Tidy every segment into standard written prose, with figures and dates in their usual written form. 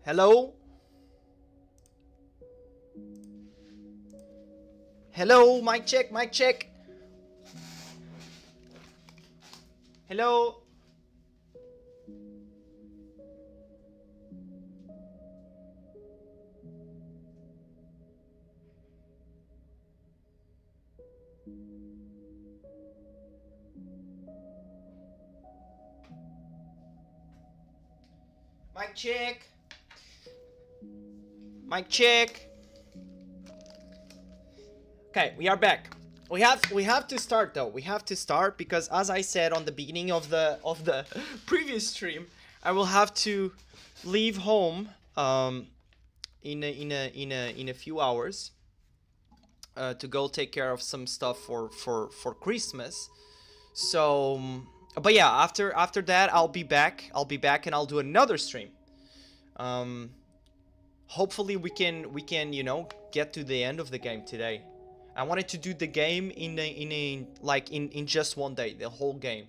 Hello? Hello, mic check, mic check. Hello? Mic check. Mic check. Okay, we are back. We have to start though. We have to start because, as I said on the beginning of the previous stream, I will have to leave home in a few hours to go take care of some stuff for Christmas. So, but yeah, after that I'll be back. I'll be back and I'll do another stream. Hopefully we can get to the end of the game today. I wanted to do the game in just one day, the whole game.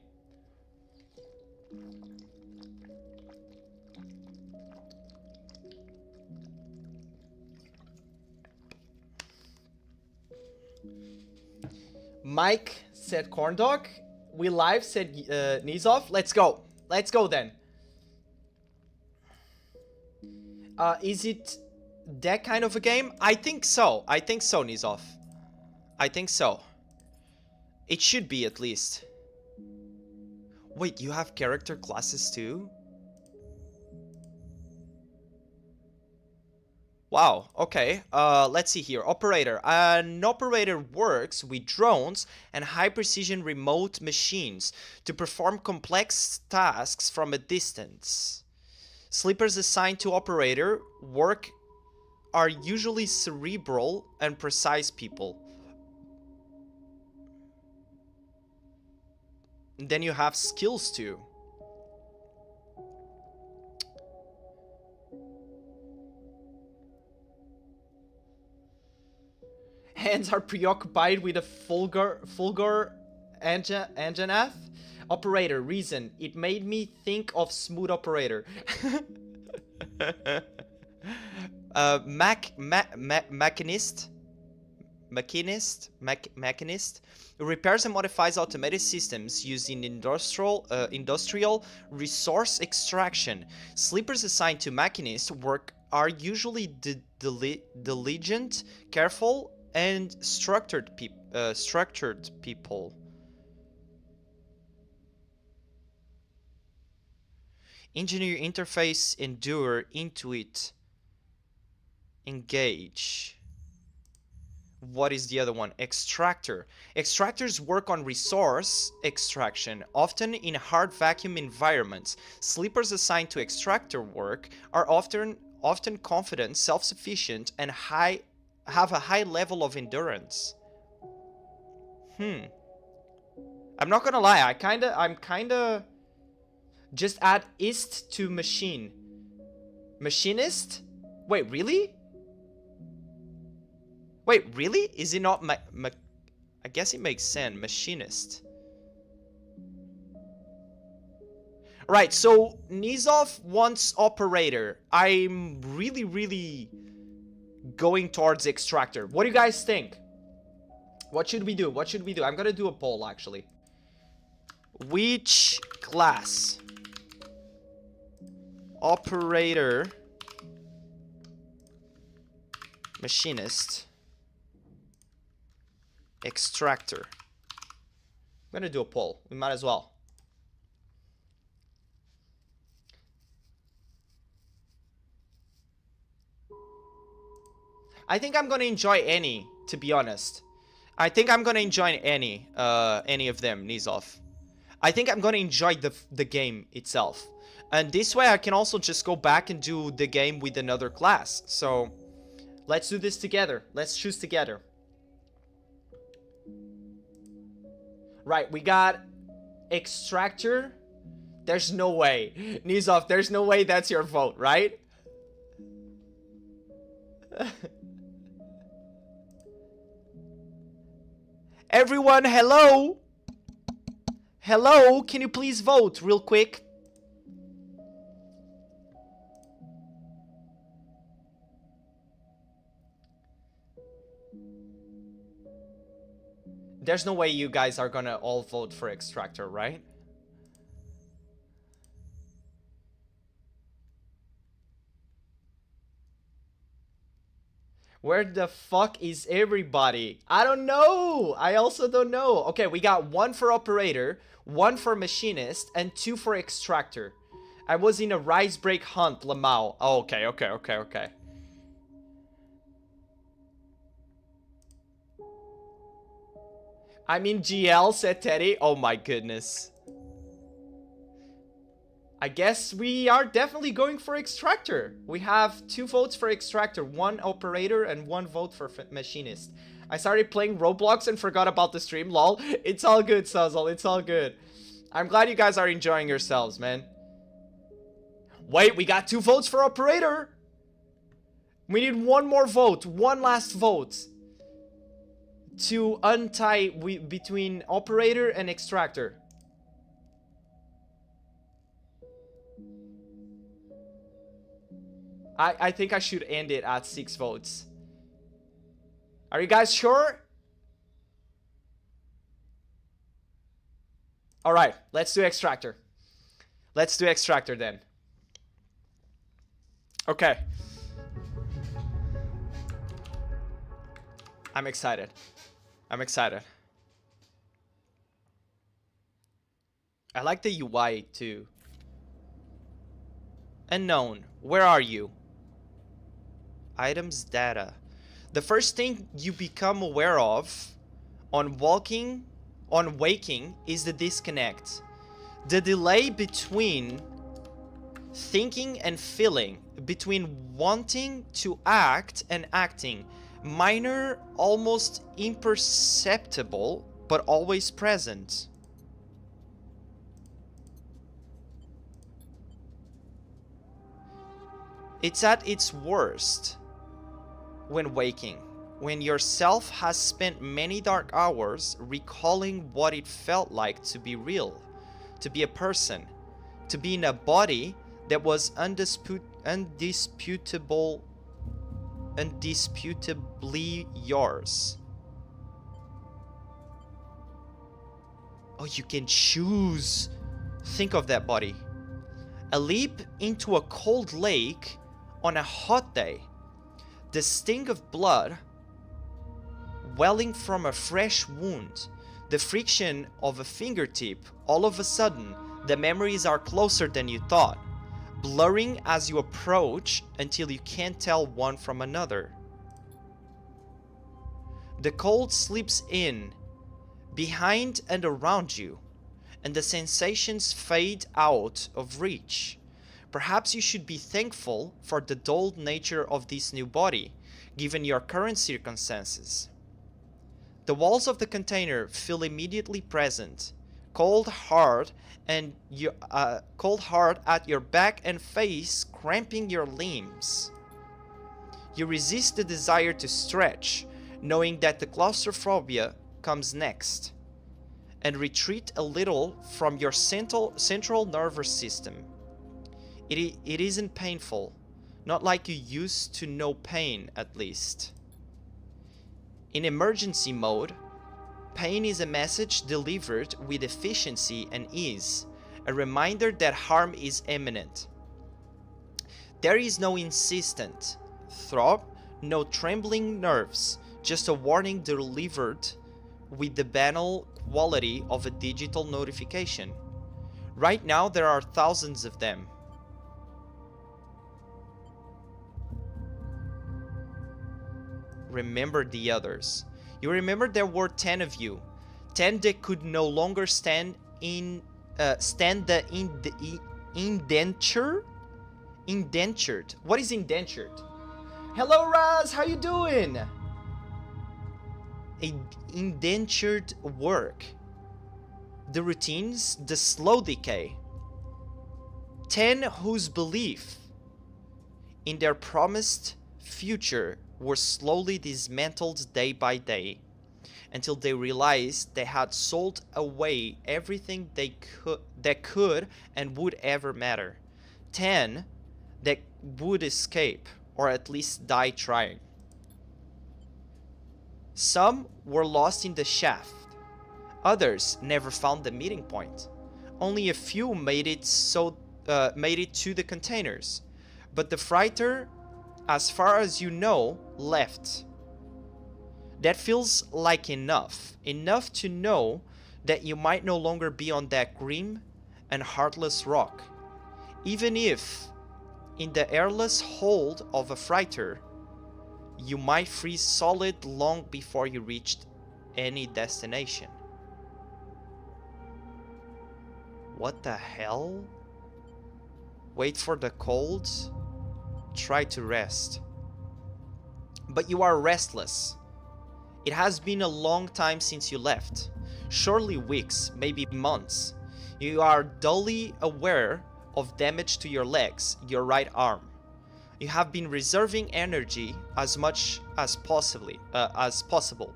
Mike said corn dog. We live said knees off. Let's go. Let's go then. Is it that kind of a game? I think so. I think so, knees off. I think so. It should be, at least. Wait, you have character classes too? Wow, okay. Let's see here. Operator. An operator works with drones and high-precision remote machines to perform complex tasks from a distance. Sleepers assigned to operator work are usually cerebral and precise people. And then you have skills too. Hands are preoccupied with a Fulgur Anjanath. Operator, reason. It made me think of Smooth Operator. Machinist repairs and modifies automated systems used in industrial resource extraction. Sleepers assigned to machinist work are usually diligent, careful, and structured people. Engineer, interface, endure, intuit, engage. What is the other one? Extractor. Extractors work on resource extraction, often in hard vacuum environments. Sleepers assigned to extractor work are often confident, self-sufficient, and have a high level of endurance. I'm not gonna lie, I'm kinda just add ist to machine. Machinist? Wait, really? Wait, really? Is it not I guess it makes sense. Machinist. Right, so Nizov wants operator. I'm really going towards extractor. What do you guys think? What should we do? What should we do? I'm gonna do a poll, actually. Which class? Operator. Machinist. Extractor. I'm gonna do a poll. We might as well. I think I'm gonna enjoy any, to be honest. I think I'm gonna enjoy any of them, Nizov. I think I'm gonna enjoy the game itself. And this way I can also just go back and do the game with another class. So, let's do this together. Let's choose together. Right, we got extractor. There's no way. Nizov, there's no way that's your vote, right? Everyone, hello? Hello, can you please vote real quick? There's no way you guys are gonna all vote for extractor, right? Where the fuck is everybody? I don't know. I also don't know. Okay, we got 1 for operator, 1 for machinist, and 2 for extractor. I was in a rise break hunt, Lamau. Oh, okay. I'm in GL, said Teddy. Oh my goodness. I guess we are definitely going for extractor. We have 2 votes for extractor, 1 operator and 1 vote for machinist. I started playing Roblox and forgot about the stream, lol. It's all good, Suzzle, it's all good. I'm glad you guys are enjoying yourselves, man. Wait, we got 2 votes for operator. We need 1 more vote, 1 last vote to untie between operator and extractor. I think I should end it at 6 votes. Are you guys sure? Alright, let's do extractor. Let's do extractor then. Okay. I'm excited. I'm excited. I like the UI too. Unknown, where are you? Items data. The first thing you become aware of on waking is the disconnect. The delay between thinking and feeling, between wanting to act and acting. Minor, almost imperceptible, but always present. It's at its worst when waking, when yourself has spent many dark hours recalling what it felt like to be real, to be a person, to be in a body that was undisputably yours. Oh, you can choose. Think of that body. A leap into a cold lake on a hot day. The sting of blood welling from a fresh wound. The friction of a fingertip. All of a sudden, the memories are closer than you thought, blurring as you approach until you can't tell one from another. The cold slips in, behind and around you, and the sensations fade out of reach. Perhaps you should be thankful for the dulled nature of this new body, given your current circumstances. The walls of the container feel immediately present, cold hard at your back and face, cramping your limbs. You resist the desire to stretch, knowing that the claustrophobia comes next, and retreat a little from your central nervous system. It isn't painful, not like you used to know pain at least. In emergency mode, pain is a message delivered with efficiency and ease, a reminder that harm is imminent. There is no insistent throb, no trembling nerves, just a warning delivered with the banal quality of a digital notification. Right now there are thousands of them. Remember the others. You remember there were 10 of you. 10 that could no longer stand the indenture? Indentured. What is indentured? Hello Raz, how you doing? Indentured work. The routines, the slow decay. 10 whose belief in their promised future were slowly dismantled day by day, until they realized they had sold away everything that could and would ever matter. 10 that would escape, or at least die trying. Some were lost in the shaft, Others never found the meeting point. Only a few made it to the containers. But the freighter, as far as you know, left. That feels like enough. Enough to know that you might no longer be on that grim and heartless rock. Even if, in the airless hold of a freighter, you might freeze solid long before you reached any destination. What the hell? Wait for the cold. Try to rest. But you are restless. It has been a long time since you left. Surely weeks, maybe months. You are dully aware of damage to your legs, your right arm. You have been reserving energy as much as possible,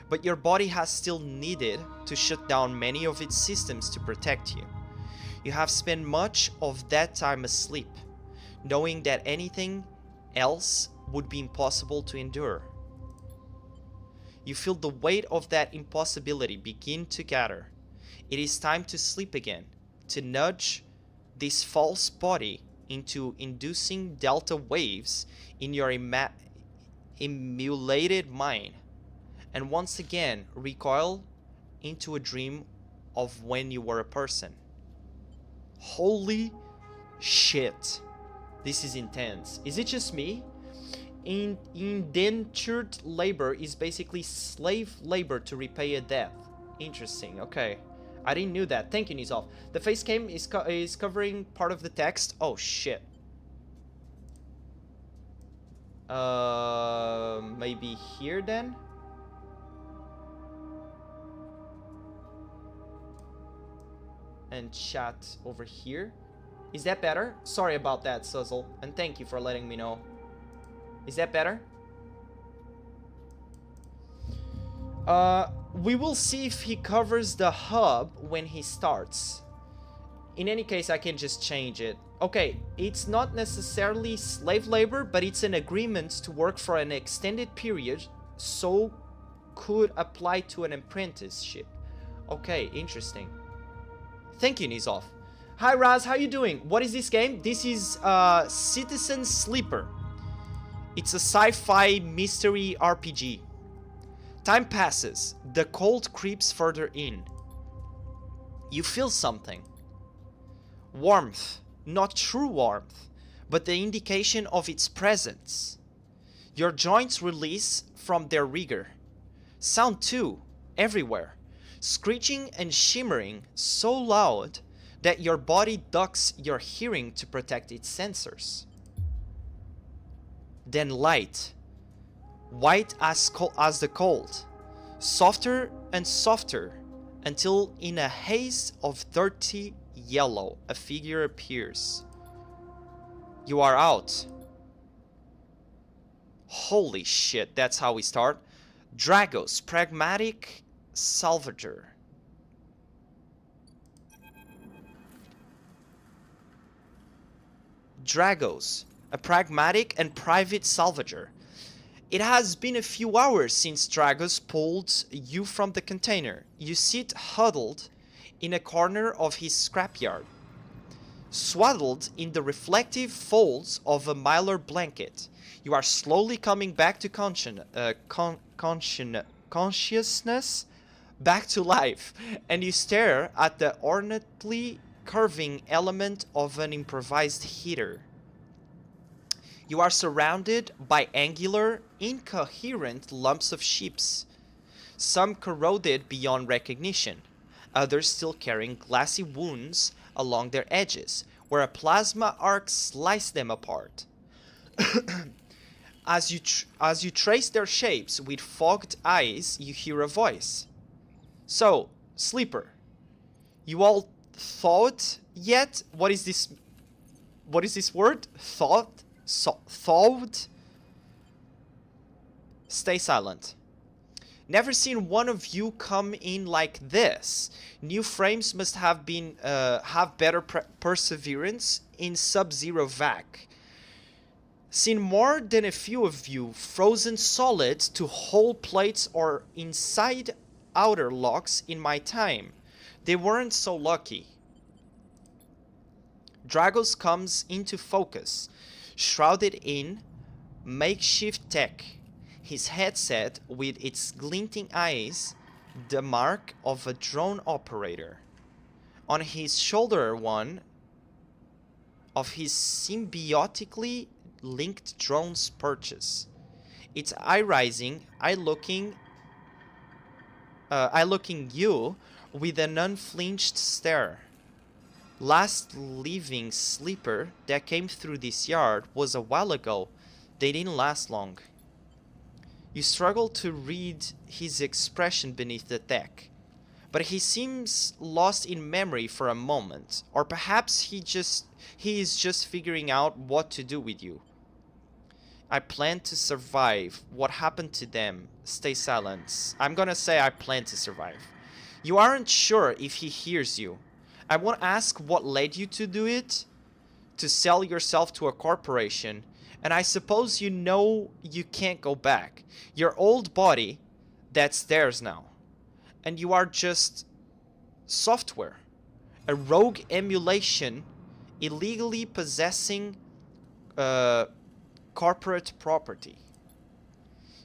but your body has still needed to shut down many of its systems to protect you. You have spent much of that time asleep, knowing that anything else would be impossible to endure. You feel the weight of that impossibility begin to gather. It is time to sleep again, to nudge this false body into inducing delta waves in your emulated mind, and once again recoil into a dream of when you were a person. Holy shit. This is intense. Is it just me? Indentured labor is basically slave labor to repay a debt. Interesting, okay. I didn't know that. Thank you, Nizov. The face cam is covering part of the text. Oh, shit. Maybe here then? And chat over here. Is that better? Sorry about that, Suzzle. And thank you for letting me know. Is that better? We will see if he covers the hub when he starts. In any case, I can just change it. Okay, it's not necessarily slave labor, but it's an agreement to work for an extended period, so could apply to an apprenticeship. Okay, interesting. Thank you, Nizov. Hi, Raz, how you doing? What is this game? This is Citizen Sleeper. It's a sci-fi mystery RPG. Time passes. The cold creeps further in. You feel something. Warmth. Not true warmth, but the indication of its presence. Your joints release from their rigor. Sound too, everywhere. Screeching and shimmering so loud that your body ducks your hearing to protect its sensors. Then light. White as the cold. Softer and softer until in a haze of dirty yellow a figure appears. You are out. Holy shit, that's how we start. Dragos, pragmatic salvager. Dragos, a pragmatic and private salvager. It has been a few hours since Dragos pulled you from the container. You sit huddled in a corner of his scrapyard, swaddled in the reflective folds of a mylar blanket. You are slowly coming back to consciousness, back to life, and you stare at the ornately curving element of an improvised heater. You are surrounded by angular, incoherent lumps of ships, some corroded beyond recognition, others still carrying glassy wounds along their edges, where a plasma arc sliced them apart. As you trace their shapes with fogged eyes, you hear a voice. So, Sleeper, you all thought yet? What is this word? Thought? Thought? Stay silent. Never seen one of you come in like this. New frames must have been have better perseverance in sub-zero vac. Seen more than a few of you frozen solid to whole plates or inside outer locks in my time. They weren't so lucky. Dragos comes into focus, shrouded in makeshift tech. His headset with its glinting eyes, the mark of a drone operator. On his shoulder, one of his symbiotically linked drone's perches. Its eye-rising, eye-looking you with an unflinched stare. Last living sleeper that came through this yard was a while ago. They didn't last long. You struggle to read his expression beneath the tech, but he seems lost in memory for a moment, or perhaps he is just figuring out what to do with you. I plan to survive. What happened to them? Stay silent. I'm gonna say I plan to survive. You aren't sure if he hears you. I won't ask what led you to do it, to sell yourself to a corporation, and I suppose you know you can't go back. Your old body, that's theirs now. And you are just software. A rogue emulation illegally possessing corporate property.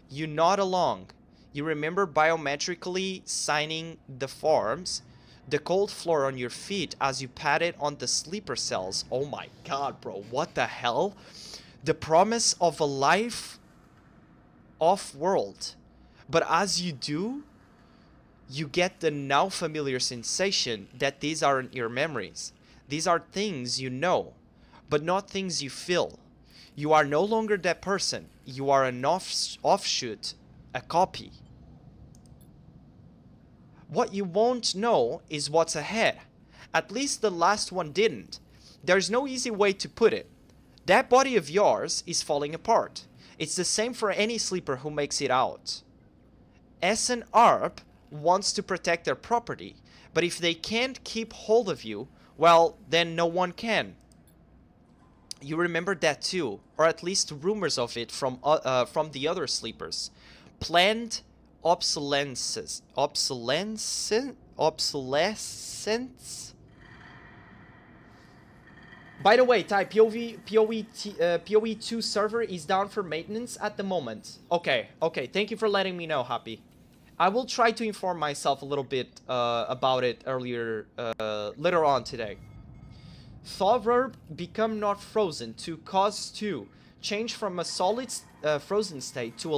You nod along. You remember biometrically signing the forms, the cold floor on your feet as you patted on the sleeper cells. Oh my god, bro, what the hell? The promise of a life off-world. But as you do, you get the now familiar sensation that these aren't your memories. These are things you know, but not things you feel. You are no longer that person. You are an offshoot, a copy. What you won't know is what's ahead. At least the last one didn't. There's no easy way to put it. That body of yours is falling apart. It's the same for any sleeper who makes it out. S&ARP wants to protect their property, but if they can't keep hold of you, well, then no one can. You remember that too, or at least rumors of it from the other sleepers. Planned obsolescence. By the way, Ty, PoE2 server is down for maintenance at the moment. Okay, thank you for letting me know, Happy. I will try to inform myself a little bit about it later on today. Thaw verb become not frozen to cause to change from a solid frozen state to a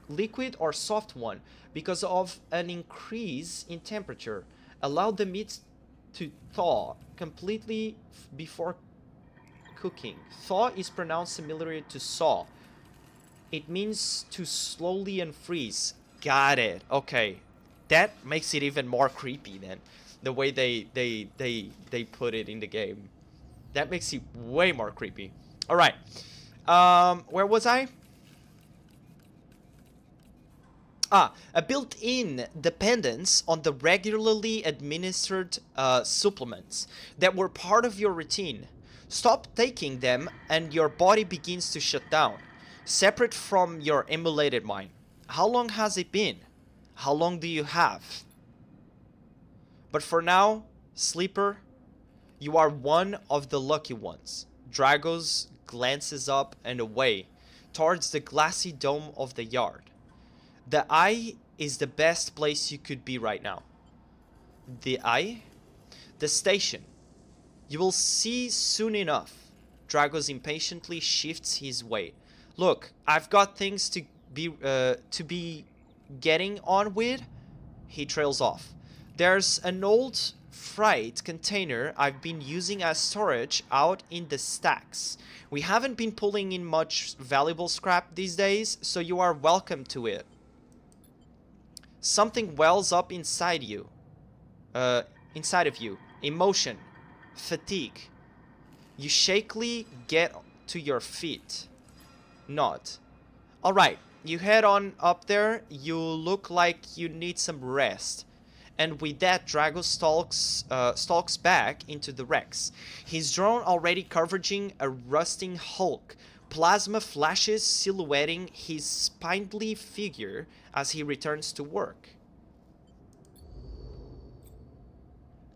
liquid or soft one because of an increase in temperature. Allow the meat to thaw completely before cooking. Thaw is pronounced similarly to saw. It means to slowly unfreeze. Got it. Okay, that makes it even more creepy then. The way they put it in the game, that makes it way more creepy. All right, where was I? A built-in dependence on the regularly administered supplements that were part of your routine. Stop taking them and your body begins to shut down, separate from your emulated mind. How long has it been? How long do you have? But for now, sleeper, you are one of the lucky ones. Dragos glances up and away, towards the glassy dome of the yard. The eye is the best place you could be right now. The eye? The station. You will see soon enough. Dragos impatiently shifts his way. Look, I've got things to be getting on with. He trails off. There's an old freight container I've been using as storage out in the stacks. We haven't been pulling in much valuable scrap these days, so you are welcome to it. Something wells up inside you. Inside of you. Emotion. Fatigue. You shakily get to your feet. Nod. Alright, you head on up there. You look like you need some rest. And with that, Drago stalks back into the wrecks. His drone already converging a rusting hulk. Plasma flashes silhouetting his spindly figure as he returns to work.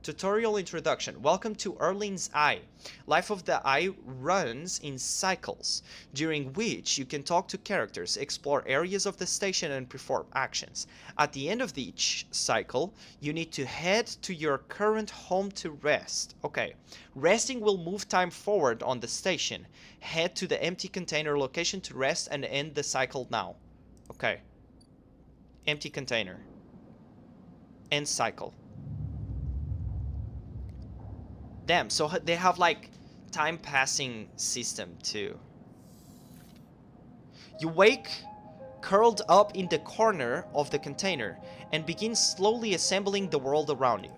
Tutorial introduction. Welcome to Erling's Eye. Life of the Eye runs in cycles, during which you can talk to characters, explore areas of the station, and perform actions. At the end of each cycle, you need to head to your current home to rest. Okay, resting will move time forward on the station. Head to the empty container location to rest and end the cycle now. Okay. Empty container. End cycle. Damn, so they have like time passing system too. You wake curled up in the corner of the container and begin slowly assembling the world around you.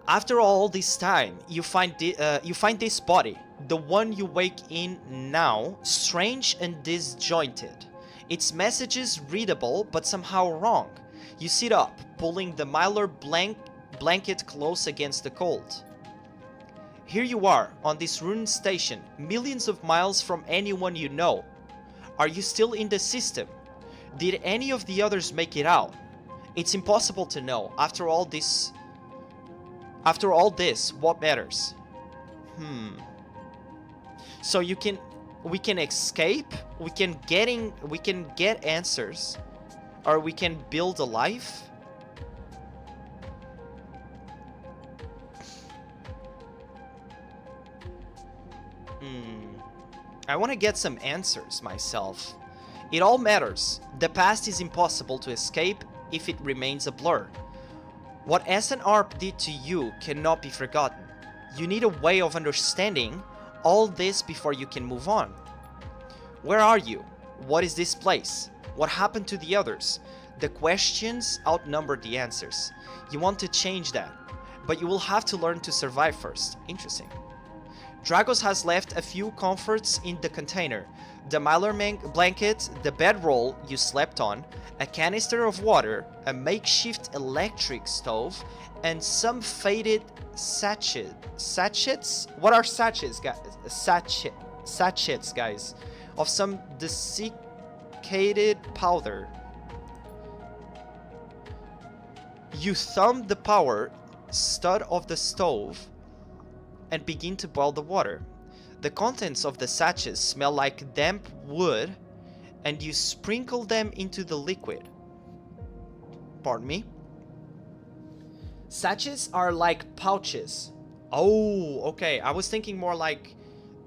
After all this time, you find this body, the one you wake in now, strange and disjointed. Its messages readable but somehow wrong. You sit up, pulling the mylar blanket close against the cold. Here you are, on this ruined station, millions of miles from anyone you know. Are you still in the system? Did any of the others make it out? It's impossible to know. After all this, what matters? So we can escape, we can get answers, or we can build a life? I want to get some answers myself. It all matters. The past is impossible to escape if it remains a blur. What SNR did to you cannot be forgotten. You need a way of understanding all this before you can move on. Where are you? What is this place? What happened to the others? The questions outnumber the answers. You want to change that, but you will have to learn to survive first. Interesting. Dragos has left a few comforts in the container. The mylar blanket, the bedroll you slept on, a canister of water, a makeshift electric stove, and some faded sachets? What are sachets, guys? Sachets, guys, of some desiccated powder. You thumb the power stud of the stove and begin to boil the water. The contents of the sachets smell like damp wood, and you sprinkle them into the liquid. Pardon me? Sachets are like pouches. Oh, okay. I was thinking more like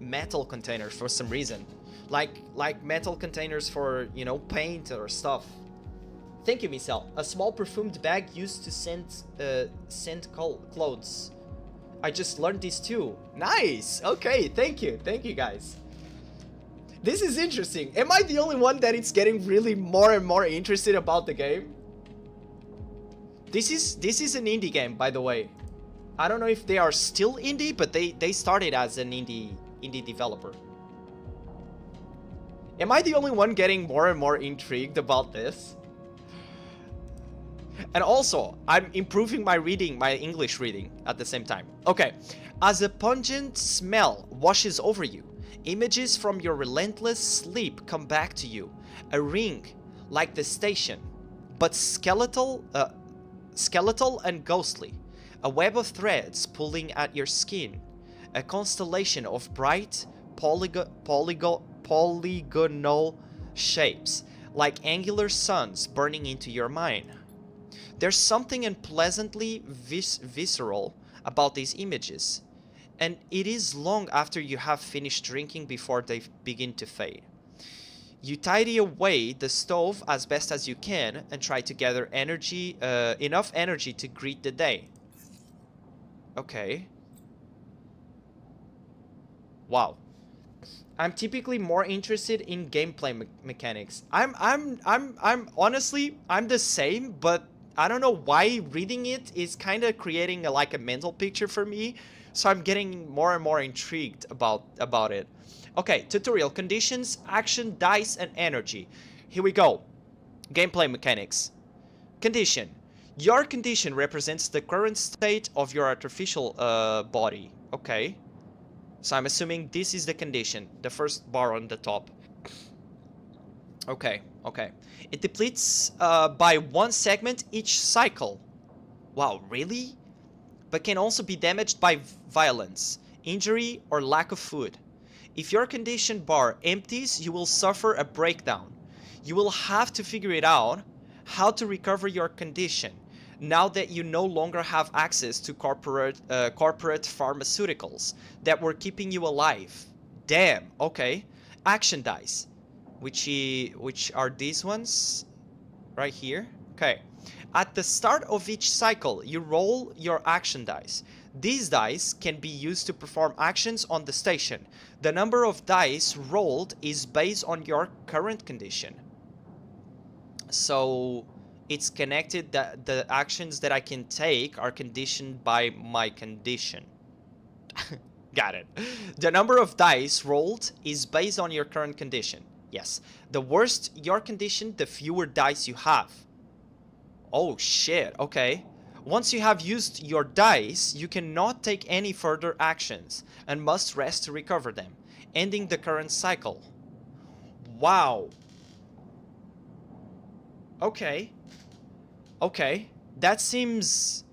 metal containers for some reason. Like metal containers for, you know, paint or stuff. Thank you, Michelle. A small perfumed bag used to scent clothes. I just learned this too. Nice. Okay, thank you. Thank you, guys. This is interesting. Am I the only one that it's getting really more and more interested about the game? This is an indie game, by the way. I don't know if they are still indie, but they started as an indie developer. Am I the only one getting more and more intrigued about this? And also, I'm improving my reading, my English reading at the same time. Okay, as a pungent smell washes over you, images from your relentless sleep come back to you. A ring, like the station, but skeletal and ghostly. A web of threads pulling at your skin. A constellation of bright, polygonal shapes, like angular suns burning into your mind. There's something unpleasantly visceral about these images, and it is long after you have finished drinking before they begin to fade. You tidy away the stove as best as you can and try to gather enough energy to greet the day. Okay. Wow. I'm typically more interested in gameplay mechanics. I'm honestly, I'm the same, but I don't know why reading it is kind of creating like a mental picture for me, so I'm getting more and more intrigued about it. Okay, tutorial conditions, action, dice, and energy. Here we go. Gameplay mechanics. Condition. Your condition represents the current state of your artificial body. Okay. So I'm assuming this is the condition, the first bar on the top. Okay, okay. It depletes by one segment each cycle. Wow, really? But can also be damaged by violence, injury, or lack of food. If your condition bar empties, you will suffer a breakdown. You will have to figure it out how to recover your condition now that you no longer have access to corporate pharmaceuticals that were keeping you alive. Damn, okay. Action dice, which are these ones right here. Okay. At the start of each cycle, you roll your action dice. These dice can be used to perform actions on the station. The number of dice rolled is based on your current condition. So it's connected that the actions that I can take are conditioned by my condition. Got it. The number of dice rolled is based on your current condition. Yes. The worse your condition, the fewer dice you have. Oh shit, okay. Once you have used your dice, you cannot take any further actions and must rest to recover them, ending the current cycle. Wow. Okay. Okay. That seems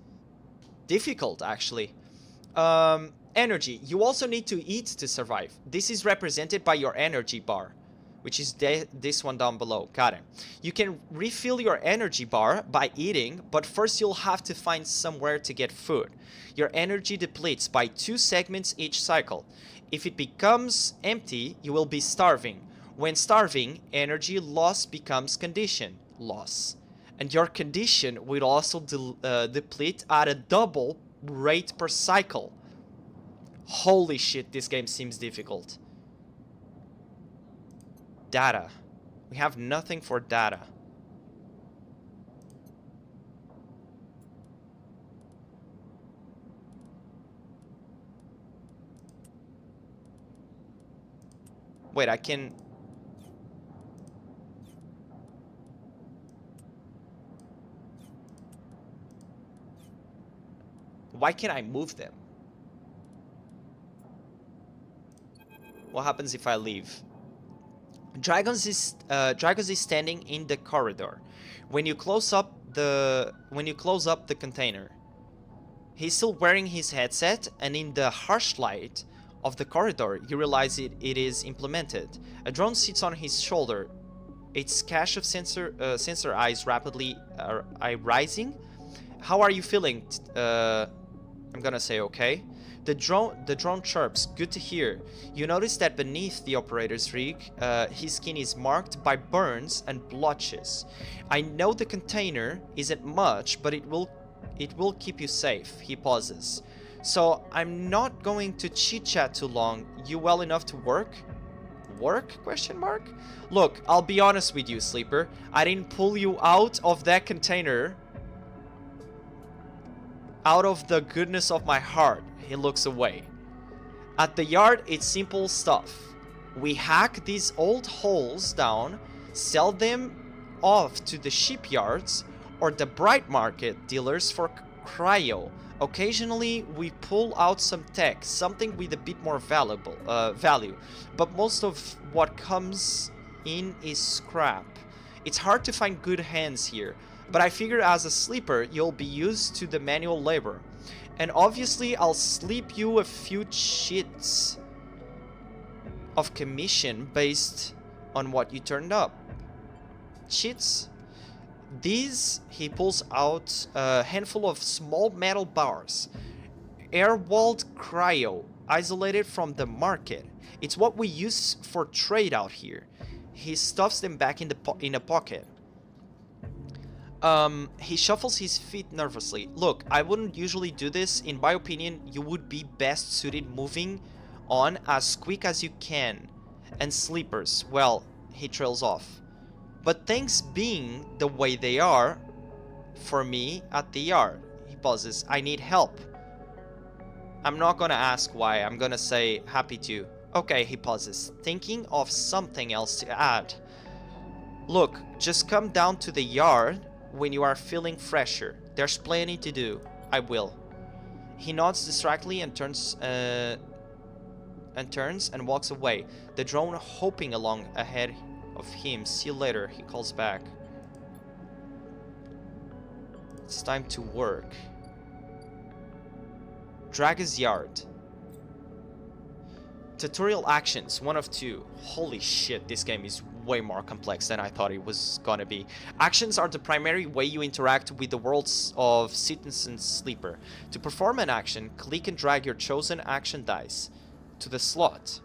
difficult, actually. Energy. You also need to eat to survive. This is represented by your energy bar, which is this one down below. Got it. You can refill your energy bar by eating, but first you'll have to find somewhere to get food. Your energy depletes by 2 segments each cycle. If it becomes empty, you will be starving. When starving, energy loss becomes condition loss. And your condition will also deplete at a double rate per cycle. Holy shit, this game seems difficult. Data. We have nothing for data. Wait, I can... Why can't I move them? What happens if I leave? Dragons is standing in the corridor. When you close up the container, he's still wearing his headset, and in the harsh light of the corridor, you realize it is implemented. A drone sits on his shoulder. Its cache of sensor eyes rapidly rising. How are you feeling? I'm gonna say okay. The drone chirps. Good to hear. You notice that beneath the operator's rig, his skin is marked by burns and blotches. I know the container isn't much, but it will keep you safe. He pauses. So I'm not going to chit-chat too long. You well enough to work? Work? Question mark? Look, I'll be honest with you, Sleeper. I didn't pull you out of that container out of the goodness of my heart. He looks away. At the yard, it's simple stuff. We hack these old holes down, sell them off to the shipyards or the bright market dealers for cryo. Occasionally, we pull out some tech, something with a bit more value. But most of what comes in is scrap. It's hard to find good hands here, but I figure as a sleeper, you'll be used to the manual labor. And obviously, I'll sleep you a few sheets of commission based on what you turned up. Cheats? These, he pulls out a handful of small metal bars. Air-walled cryo, isolated from the market. It's what we use for trade out here. He stuffs them back in a pocket. He shuffles his feet nervously. Look, I wouldn't usually do this. In my opinion, you would be best suited moving on as quick as you can. And sleepers, well, he trails off. But things being the way they are, for me at the yard, he pauses. I need help. I'm not gonna ask why. I'm gonna say happy to. Okay, he pauses, thinking of something else to add. Look, just come down to the yard when you are feeling fresher. There's plenty to do. I will. He nods distractedly and turns and walks away. The drone hopping along ahead of him. See you later, he calls back. It's time to work. Dragon's Yard. Tutorial actions, 1 of 2. Holy shit, this game is way more complex than I thought it was gonna be. Actions are the primary way you interact with the worlds of Citizen Sleeper. To perform an action, click and drag your chosen action dice to the slot.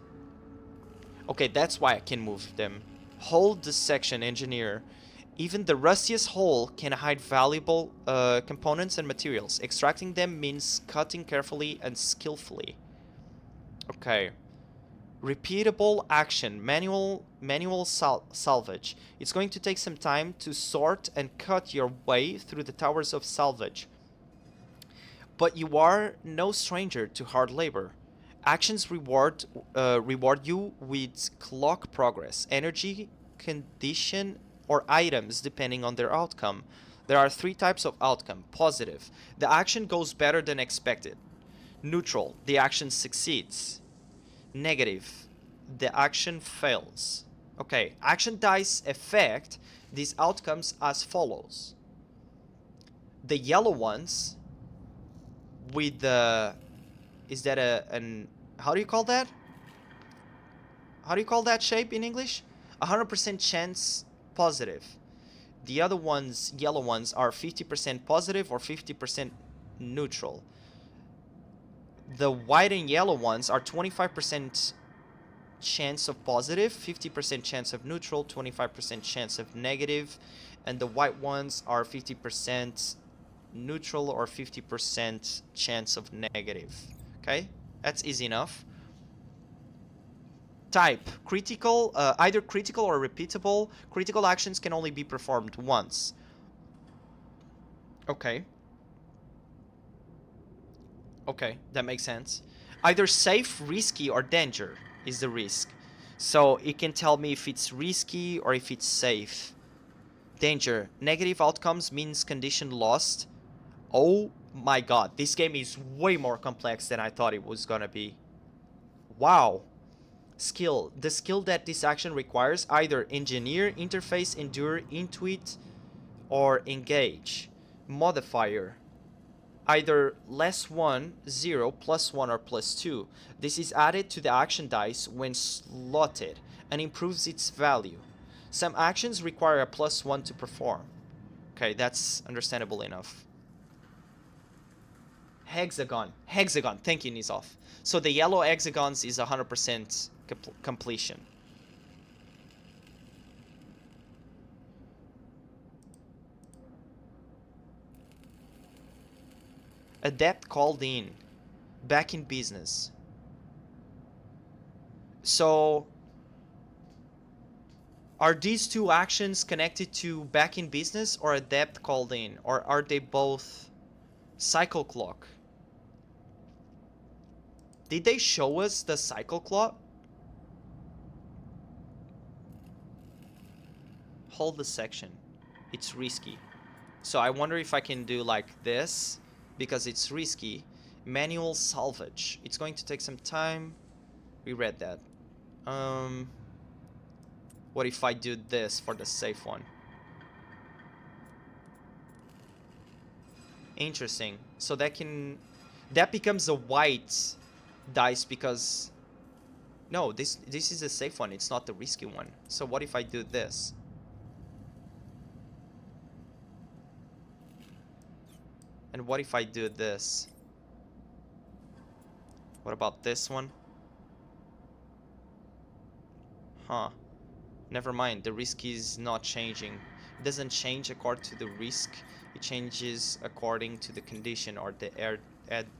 Okay, that's why I can move them. Hold the section Engineer. Even the rustiest hole can hide valuable components and materials. Extracting them means cutting carefully and skillfully. Okay. Repeatable action, manual salvage. It's going to take some time to sort and cut your way through the towers of salvage. But you are no stranger to hard labor. Actions reward you with clock progress, energy, condition, or items depending on their outcome. There are 3 types of outcome. Positive, the action goes better than expected. Neutral, the action succeeds. Negative, the action fails. Okay, action dice affect these outcomes as follows. The yellow ones with the... Is that an... How do you call that? How do you call that shape in English? 100% chance positive. The other ones, yellow ones, are 50% positive or 50% neutral. The white and yellow ones are 25% chance of positive, 50% chance of neutral, 25% chance of negative, and the white ones are 50% neutral or 50% chance of negative. Okay, that's easy enough. Type, critical, either critical or repeatable. Critical actions can only be performed once. Okay. Okay, that makes sense. Either safe, risky, or danger is the risk. So it can tell me if it's risky or if it's safe. Danger. Negative outcomes means condition lost. Oh my god, this game is way more complex than I thought it was gonna be. Wow. Skill. The skill that this action requires, either engineer, interface, endure, intuit, or engage. Modifier. Either -1, 0, +1, or +2. This is added to the action dice when slotted and improves its value. Some actions require a +1 to perform. Okay, that's understandable enough. Hexagon. Hexagon. Thank you, Nizov. So the yellow hexagons is 100% completion. Adept called in. Back in business. So, are these 2 actions connected to back in business or adept called in? Or are they both cycle clock? Did they show us the cycle clock? Hold the section. It's risky. So I wonder if I can do like this, because it's risky. Manual salvage. It's going to take some time. We read that. What if I do this for the safe one? Interesting. So that becomes a white dice because no, this is a safe one. It's not the risky one. So what if I do this? And what if I do this? What about this one? Huh. Never mind. The risk is not changing. It doesn't change according to the risk. It changes according to the condition or the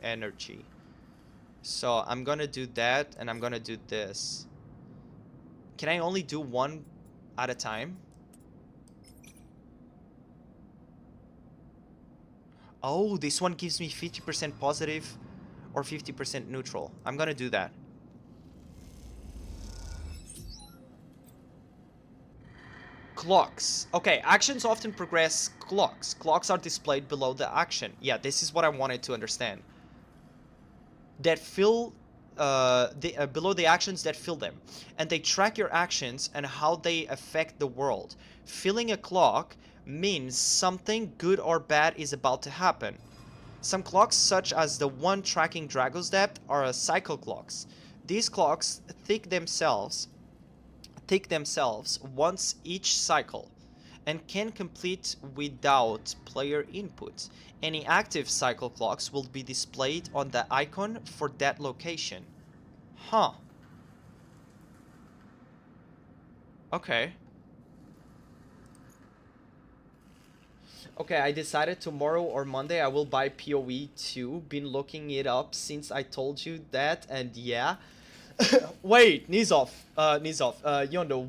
energy. So I'm gonna do that and I'm gonna do this. Can I only do one at a time? Oh, this one gives me 50% positive or 50% neutral. I'm gonna do that. Clocks. Okay, actions often progress clocks. Clocks are displayed below the action. Yeah, this is what I wanted to understand. That fill below the actions that fill them, and they track your actions and how they affect the world. Filling a clock means something good or bad is about to happen. Some clocks, such as the one tracking Drago's depth, are cycle clocks. These clocks tick themselves once each cycle and can complete without player input. Any active cycle clocks will be displayed on the icon for that location. Huh. Okay. Okay, I decided tomorrow or Monday I will buy PoE 2. Been looking it up since I told you that, and yeah. Wait, Nizov, Yondo.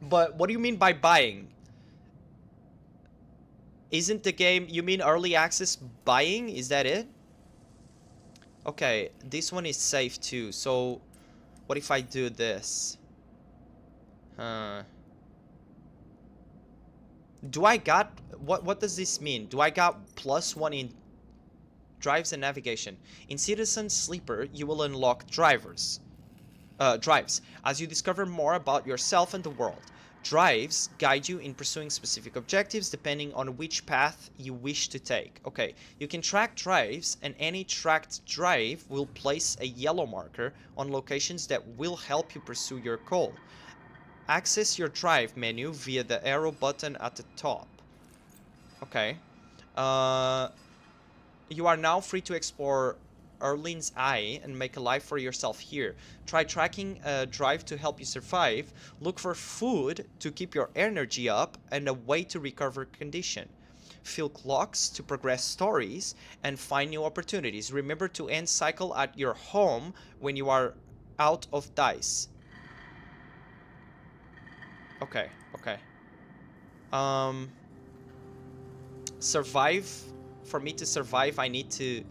But what do you mean by buying? Isn't the game, you mean early access buying? Is that it? Okay, this one is safe too, so what if I do this? Do I got, what does this mean? Do I got +1 in drives and navigation? In Citizen Sleeper, you will unlock drives. As you discover more about yourself and the world. Drives guide you in pursuing specific objectives depending on which path you wish to take. Okay, you can track drives, and any tracked drive will place a yellow marker on locations that will help you pursue your goal. Access your drive menu via the arrow button at the top. Okay. You are now free to explore Erlin's Eye and make a life for yourself here. Try tracking a drive to help you survive. Look for food to keep your energy up and a way to recover condition. Fill clocks to progress stories and find new opportunities. Remember to end cycle at your home when you are out of dice. Okay, okay. Survive. For me to survive, I need to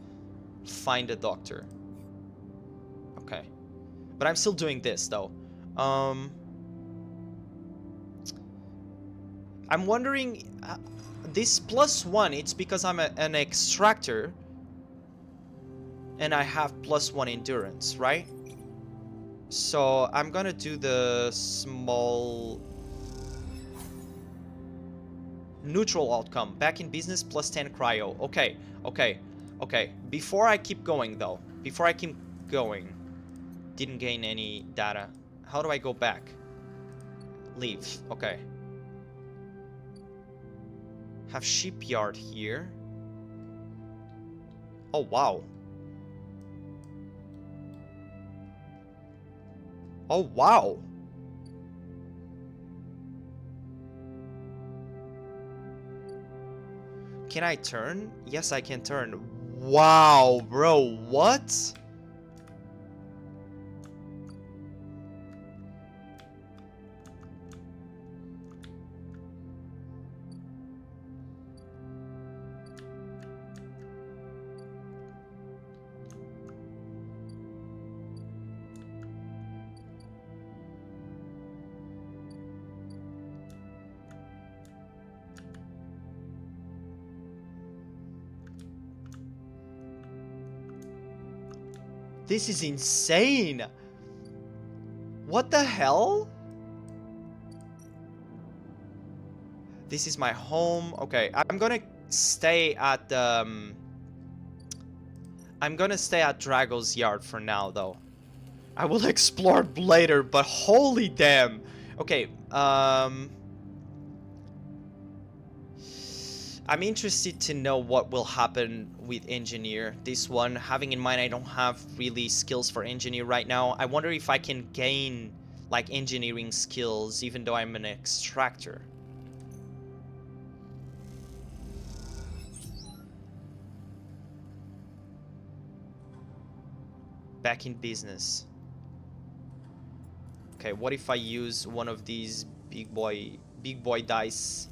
find a doctor. Okay. But I'm still doing this, though. I'm wondering... this +1, it's because I'm an extractor. And I have +1 endurance, right? So I'm gonna do the small... neutral outcome. Back in business, +10 cryo. Okay, okay, okay. Before I keep going, though. Before I keep going. Didn't gain any data. How do I go back? Leave. Okay. Have shipyard here. Oh, wow. Oh, wow. Can I turn? Yes, I can turn. Wow, bro, what? This is insane. What the hell? This is my home. Okay, I'm gonna stay at I'm gonna stay at Drago's yard for now, though. I will explore later, but holy damn. Okay, I'm interested to know what will happen with engineer. This one, having in mind I don't have really skills for engineer right now. I wonder if I can gain like engineering skills even though I'm an extractor. Back in business. Okay, what if I use one of these big boy dice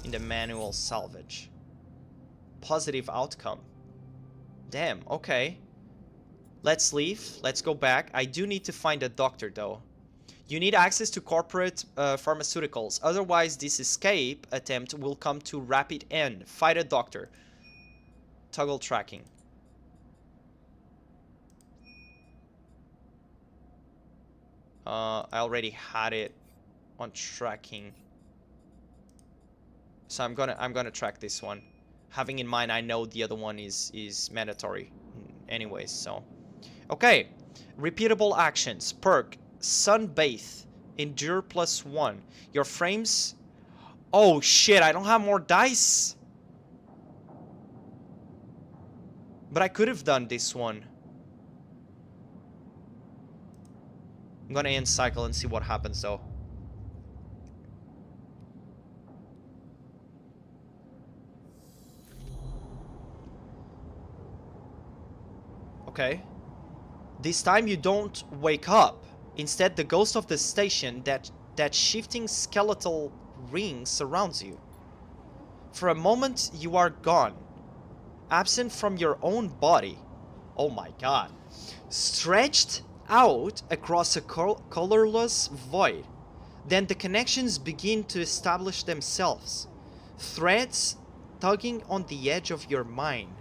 in the manual salvage? Positive outcome. Damn, okay. Let's leave. Let's go back. I do need to find a doctor, though. You need access to corporate pharmaceuticals. Otherwise, this escape attempt will come to rapid end. Fight a doctor. Toggle tracking. I already had it on tracking. So I'm gonna track this one. Having in mind, I know the other one is mandatory anyways, so. Okay, repeatable actions. Perk, sunbathe, endure +1. Your frames... Oh shit, I don't have more dice. But I could have done this one. I'm gonna end cycle and see what happens though. Okay. This time you don't wake up. Instead, the ghost of the station, that shifting skeletal ring surrounds you. For a moment, you are gone. Absent from your own body. Oh my god. Stretched out across a colorless void. Then the connections begin to establish themselves. Threads tugging on the edge of your mind.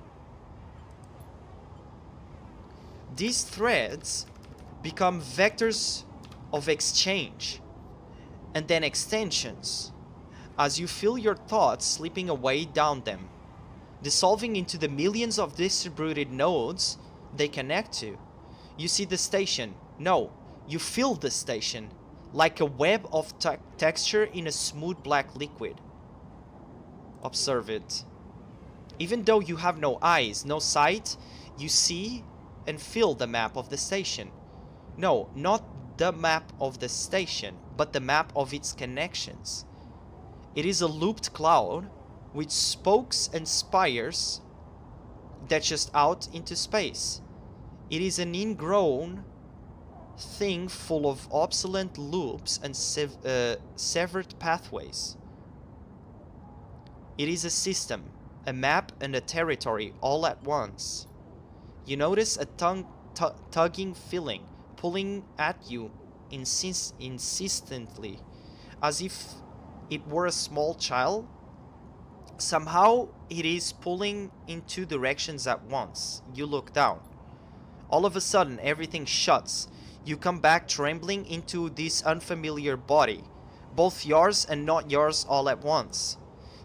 These threads become vectors of exchange and then extensions as you feel your thoughts slipping away down them, dissolving into the millions of distributed nodes they connect to. You see the station. No, you feel the station, like a web of texture in a smooth black liquid. Observe it. Even though you have no eyes, no sight, you see and feel the map of the station. No, not the map of the station, but the map of its connections. It is a looped cloud with spokes and spires that just out into space. It is an ingrown thing full of obsolete loops and severed pathways. It is a system, a map and a territory all at once. You notice a tugging feeling pulling at you insistently, as if it were a small child. Somehow it is pulling in two directions at once. You look down. All of a sudden everything shuts. You come back trembling into this unfamiliar body, both yours and not yours all at once.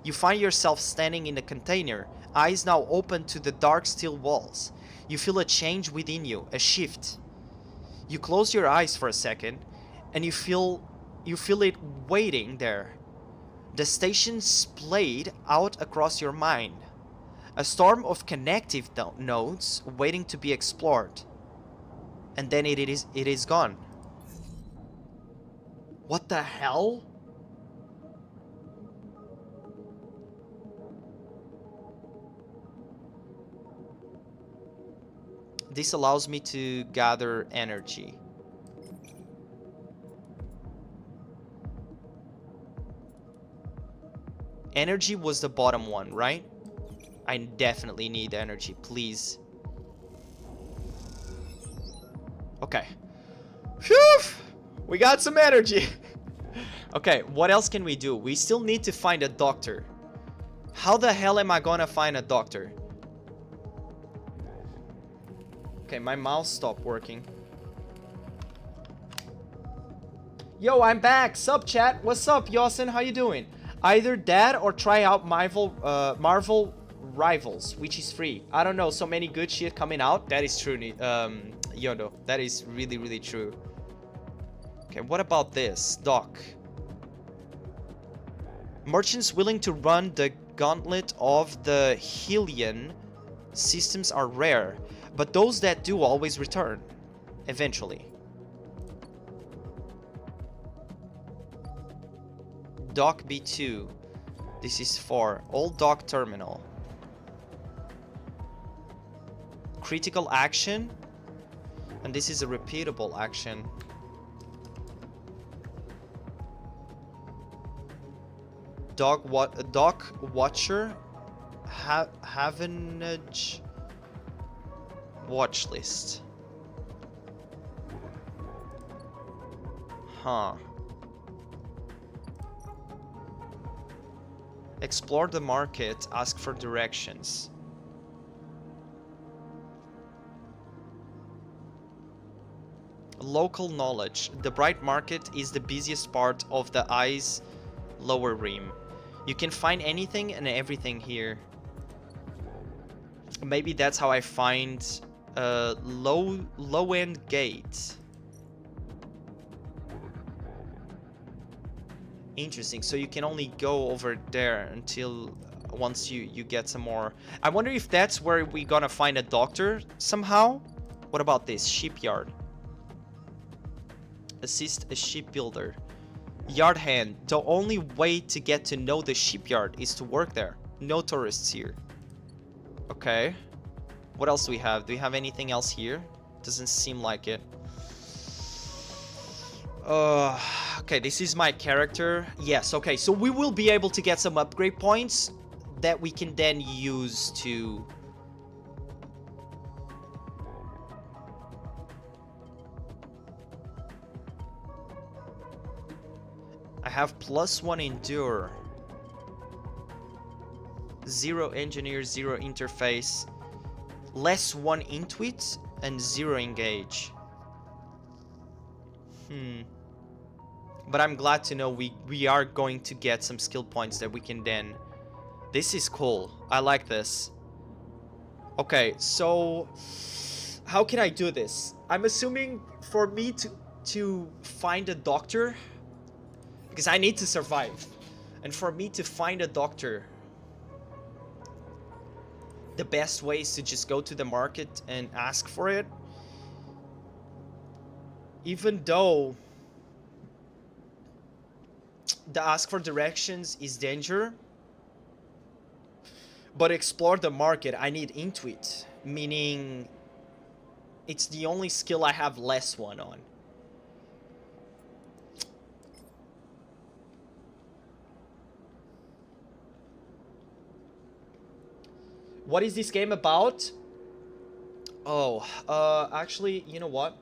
You find yourself standing in a container, eyes now open to the dark steel walls. You feel a change within you, a shift. You close your eyes for a second, and you feel it waiting there. The station splayed out across your mind. A storm of connective nodes waiting to be explored. And then it is gone. What the hell? This allows me to gather energy. Energy was the bottom one, right? I definitely need energy, please. Okay. Phew! We got some energy. Okay, what else can we do? We still need to find a doctor. How the hell am I gonna find a doctor? Okay, my mouse stopped working. Yo, I'm back. Sup, chat? What's up, Yosin? How you doing? Either that or try out Marvel Rivals, which is free. I don't know, so many good shit coming out. That is true, Yodo. That is really, really true. Okay, what about this? Doc. Merchants willing to run the gauntlet of the Hylian systems are rare, but those that do always return, eventually. Dock B2. This is for Old Dock Terminal. Critical action. And this is a repeatable action. Dock Watcher. Havenage. Watch list. Huh. Explore the market, ask for directions. Local knowledge. The bright market is the busiest part of the eye's lower rim. You can find anything and everything here. Maybe that's how I find a low-end gate. Interesting. So you can only go over there until once you get some more. I wonder if that's where we're gonna find a doctor somehow. What about this shipyard? Assist a shipbuilder. Yard hand. The only way to get to know the shipyard is to work there. No tourists here. Okay. What else do we have? Do we have anything else here? Doesn't seem like it. Okay, this is my character. Yes, okay. So we will be able to get some upgrade points that we can then use to... I have +1 endure. 0 engineer, 0 interface. +1 intuit and 0 engage. But I'm glad to know we are going to get some skill points that we can then... This is cool. I like this. Okay, so how can I do this? I'm assuming for me to find a doctor, because I need to survive. And for me to find a doctor, the best way is to just go to the market and ask for it. Even though the ask for directions is danger, but explore the market, I need intuit, meaning it's the only skill I have +1 on. What is this game about? Oh, actually, you know what?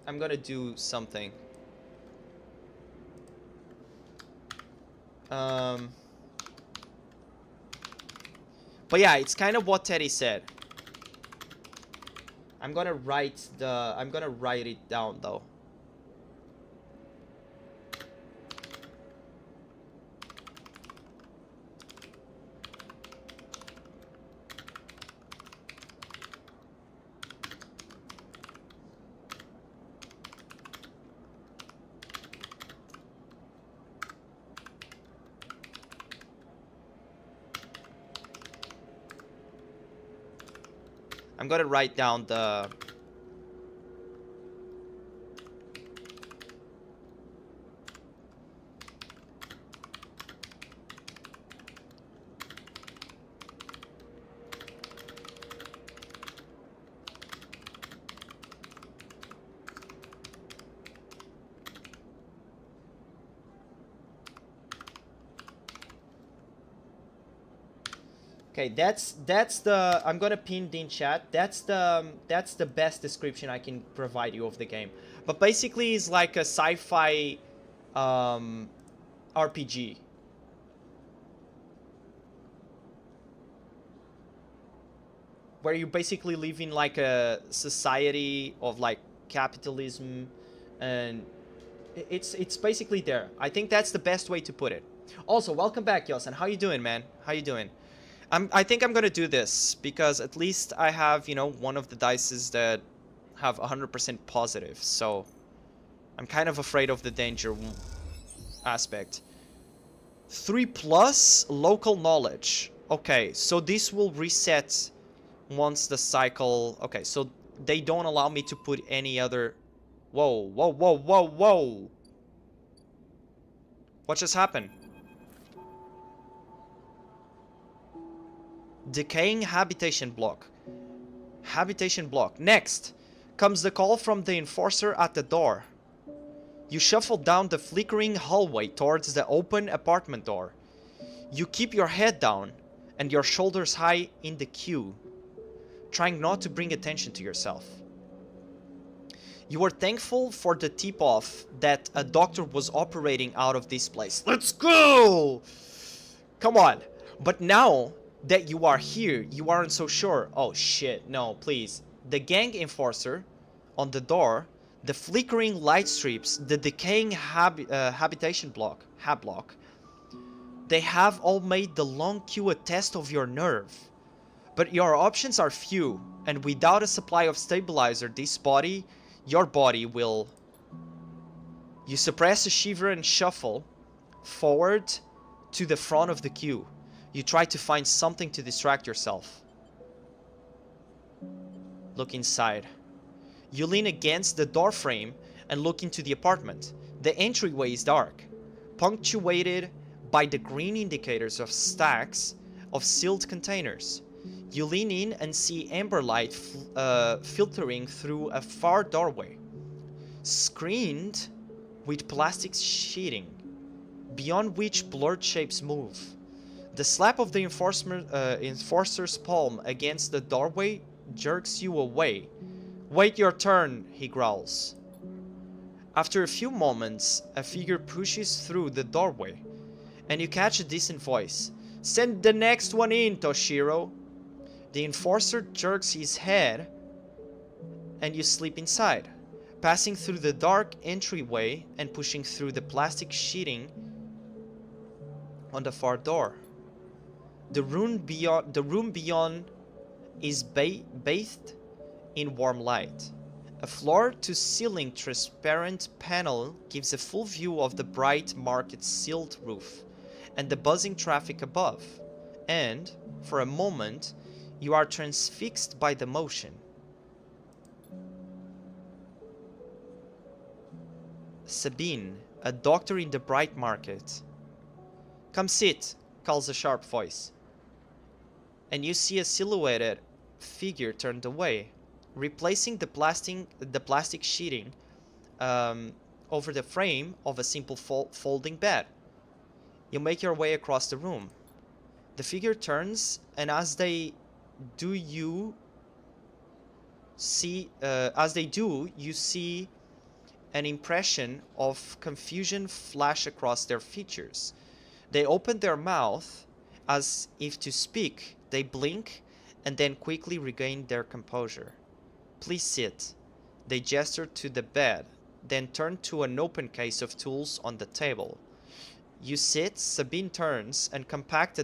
I'm gonna do something. But yeah, it's kind of what Teddy said. I'm gonna write it down though. I'm gonna write down the... Okay, that's the... I'm gonna pin it in chat. That's the best description I can provide you of the game. But basically, it's like a sci-fi RPG. Where you basically live in like a society of like capitalism, and it's basically there. I think that's the best way to put it. Also, welcome back, Yosan. How you doing, man? How you doing? I think I'm gonna do this because at least I have, you know, one of the dices that have 100% positive. So I'm kind of afraid of the danger aspect. 3+ local knowledge. Okay, so this will reset once the cycle... Okay, so they don't allow me to put any other... Whoa, whoa, whoa, whoa, whoa! What just happened? Decaying habitation block. Habitation block. Next comes the call from the enforcer at the door. You shuffle down the flickering hallway towards the open apartment door. You keep your head down and your shoulders high in the queue, trying not to bring attention to yourself. You are thankful for the tip-off that a doctor was operating out of this place. Let's go! Come on. But now that you are here, you aren't so sure. Oh shit, no, please. The gang enforcer on the door, the flickering light strips, the decaying habitation block, they have all made the long queue a test of your nerve. But your options are few, and without a supply of stabilizer, your body will... You suppress a shiver and shuffle forward to the front of the queue. You try to find something to distract yourself. Look inside. You lean against the door frame and look into the apartment. The entryway is dark, punctuated by the green indicators of stacks of sealed containers. You lean in and see amber light filtering through a far doorway, screened with plastic sheeting, beyond which blurred shapes move. The slap of the enforcer's palm against the doorway jerks you away. "Wait your turn," he growls. After a few moments, a figure pushes through the doorway, and you catch a decent voice. "Send the next one in, Toshiro." The enforcer jerks his head, and you slip inside, passing through the dark entryway and pushing through the plastic sheeting on the far door. The room beyond is bathed in warm light. A floor-to-ceiling transparent panel gives a full view of the bright market sealed roof and the buzzing traffic above, and, for a moment, you are transfixed by the motion. Sabine, a doctor in the bright market. "Come sit," calls a sharp voice, and you see a silhouetted figure turned away, replacing the plastic sheeting over the frame of a simple folding bed. You make your way across the room. The figure turns, and as they do, you see an impression of confusion flash across their features. They open their mouth as if to speak. They blink and then quickly regain their composure. "Please sit." They gesture to the bed, then turn to an open case of tools on the table. You sit. Sabine turns a compact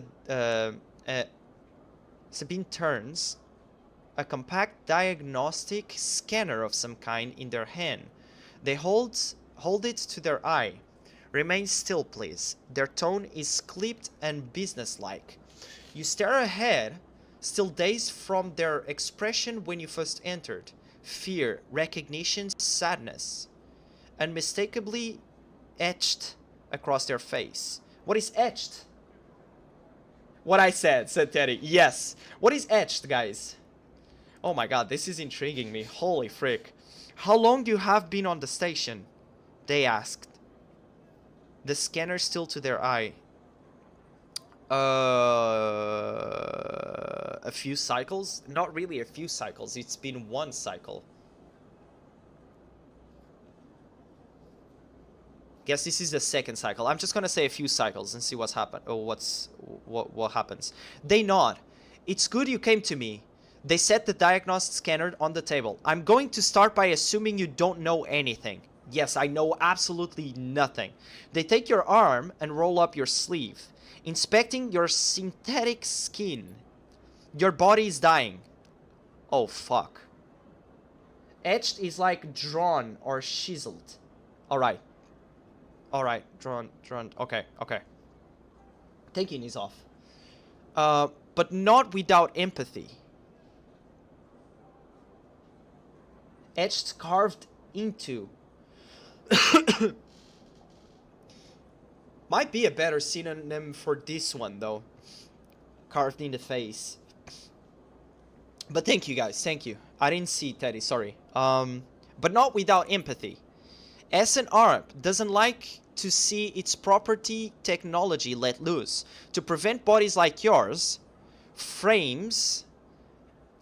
diagnostic scanner of some kind in their hand. They hold it to their eye. "Remain still, please." Their tone is clipped and businesslike. You stare ahead, still dazed from their expression when you first entered. Fear, recognition, sadness, unmistakably etched across their face. "What is etched?" "What I said," said Teddy. "Yes. What is etched, guys?" Oh my god, this is intriguing me. Holy frick. "How long do you have been on the station?" they asked, the scanner still to their eye. A few cycles? Not really a few cycles. It's been one cycle. Guess this is the second cycle. I'm just gonna say a few cycles and see what's happened or what happens. They nod. "It's good you came to me." They set the diagnostic scanner on the table. "I'm going to start by assuming you don't know anything." "Yes, I know absolutely nothing." They take your arm and roll up your sleeve, inspecting your synthetic skin. "Your body is dying." Oh, fuck. Etched is like drawn or chiseled. Alright. Alright, drawn. Okay. Taking is off. But not without empathy. Etched, carved into. Might be a better synonym for this one, though. Carved in the face. But thank you, guys. Thank you. I didn't see Teddy. Sorry. But not without empathy. SNR doesn't like to see its property technology let loose. To prevent bodies like yours, frames,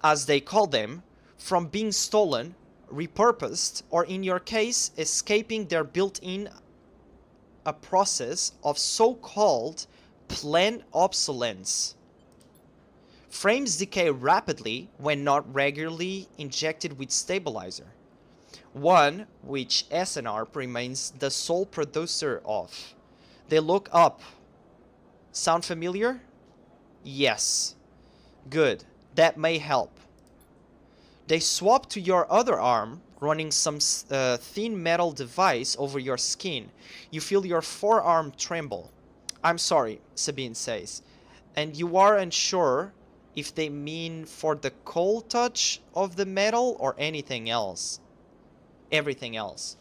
as they call them, from being stolen, repurposed, or in your case, escaping their built-in a process of so-called planned obsolescence. Frames decay rapidly when not regularly injected with stabilizer, one which SNR remains the sole producer of. They look up. Sound familiar? Yes. Good. That may help. They swap to your other arm, running some thin metal device over your skin. You feel your forearm tremble. I'm sorry, Sabine says. And you are unsure if they mean for the cold touch of the metal or anything else. Everything else.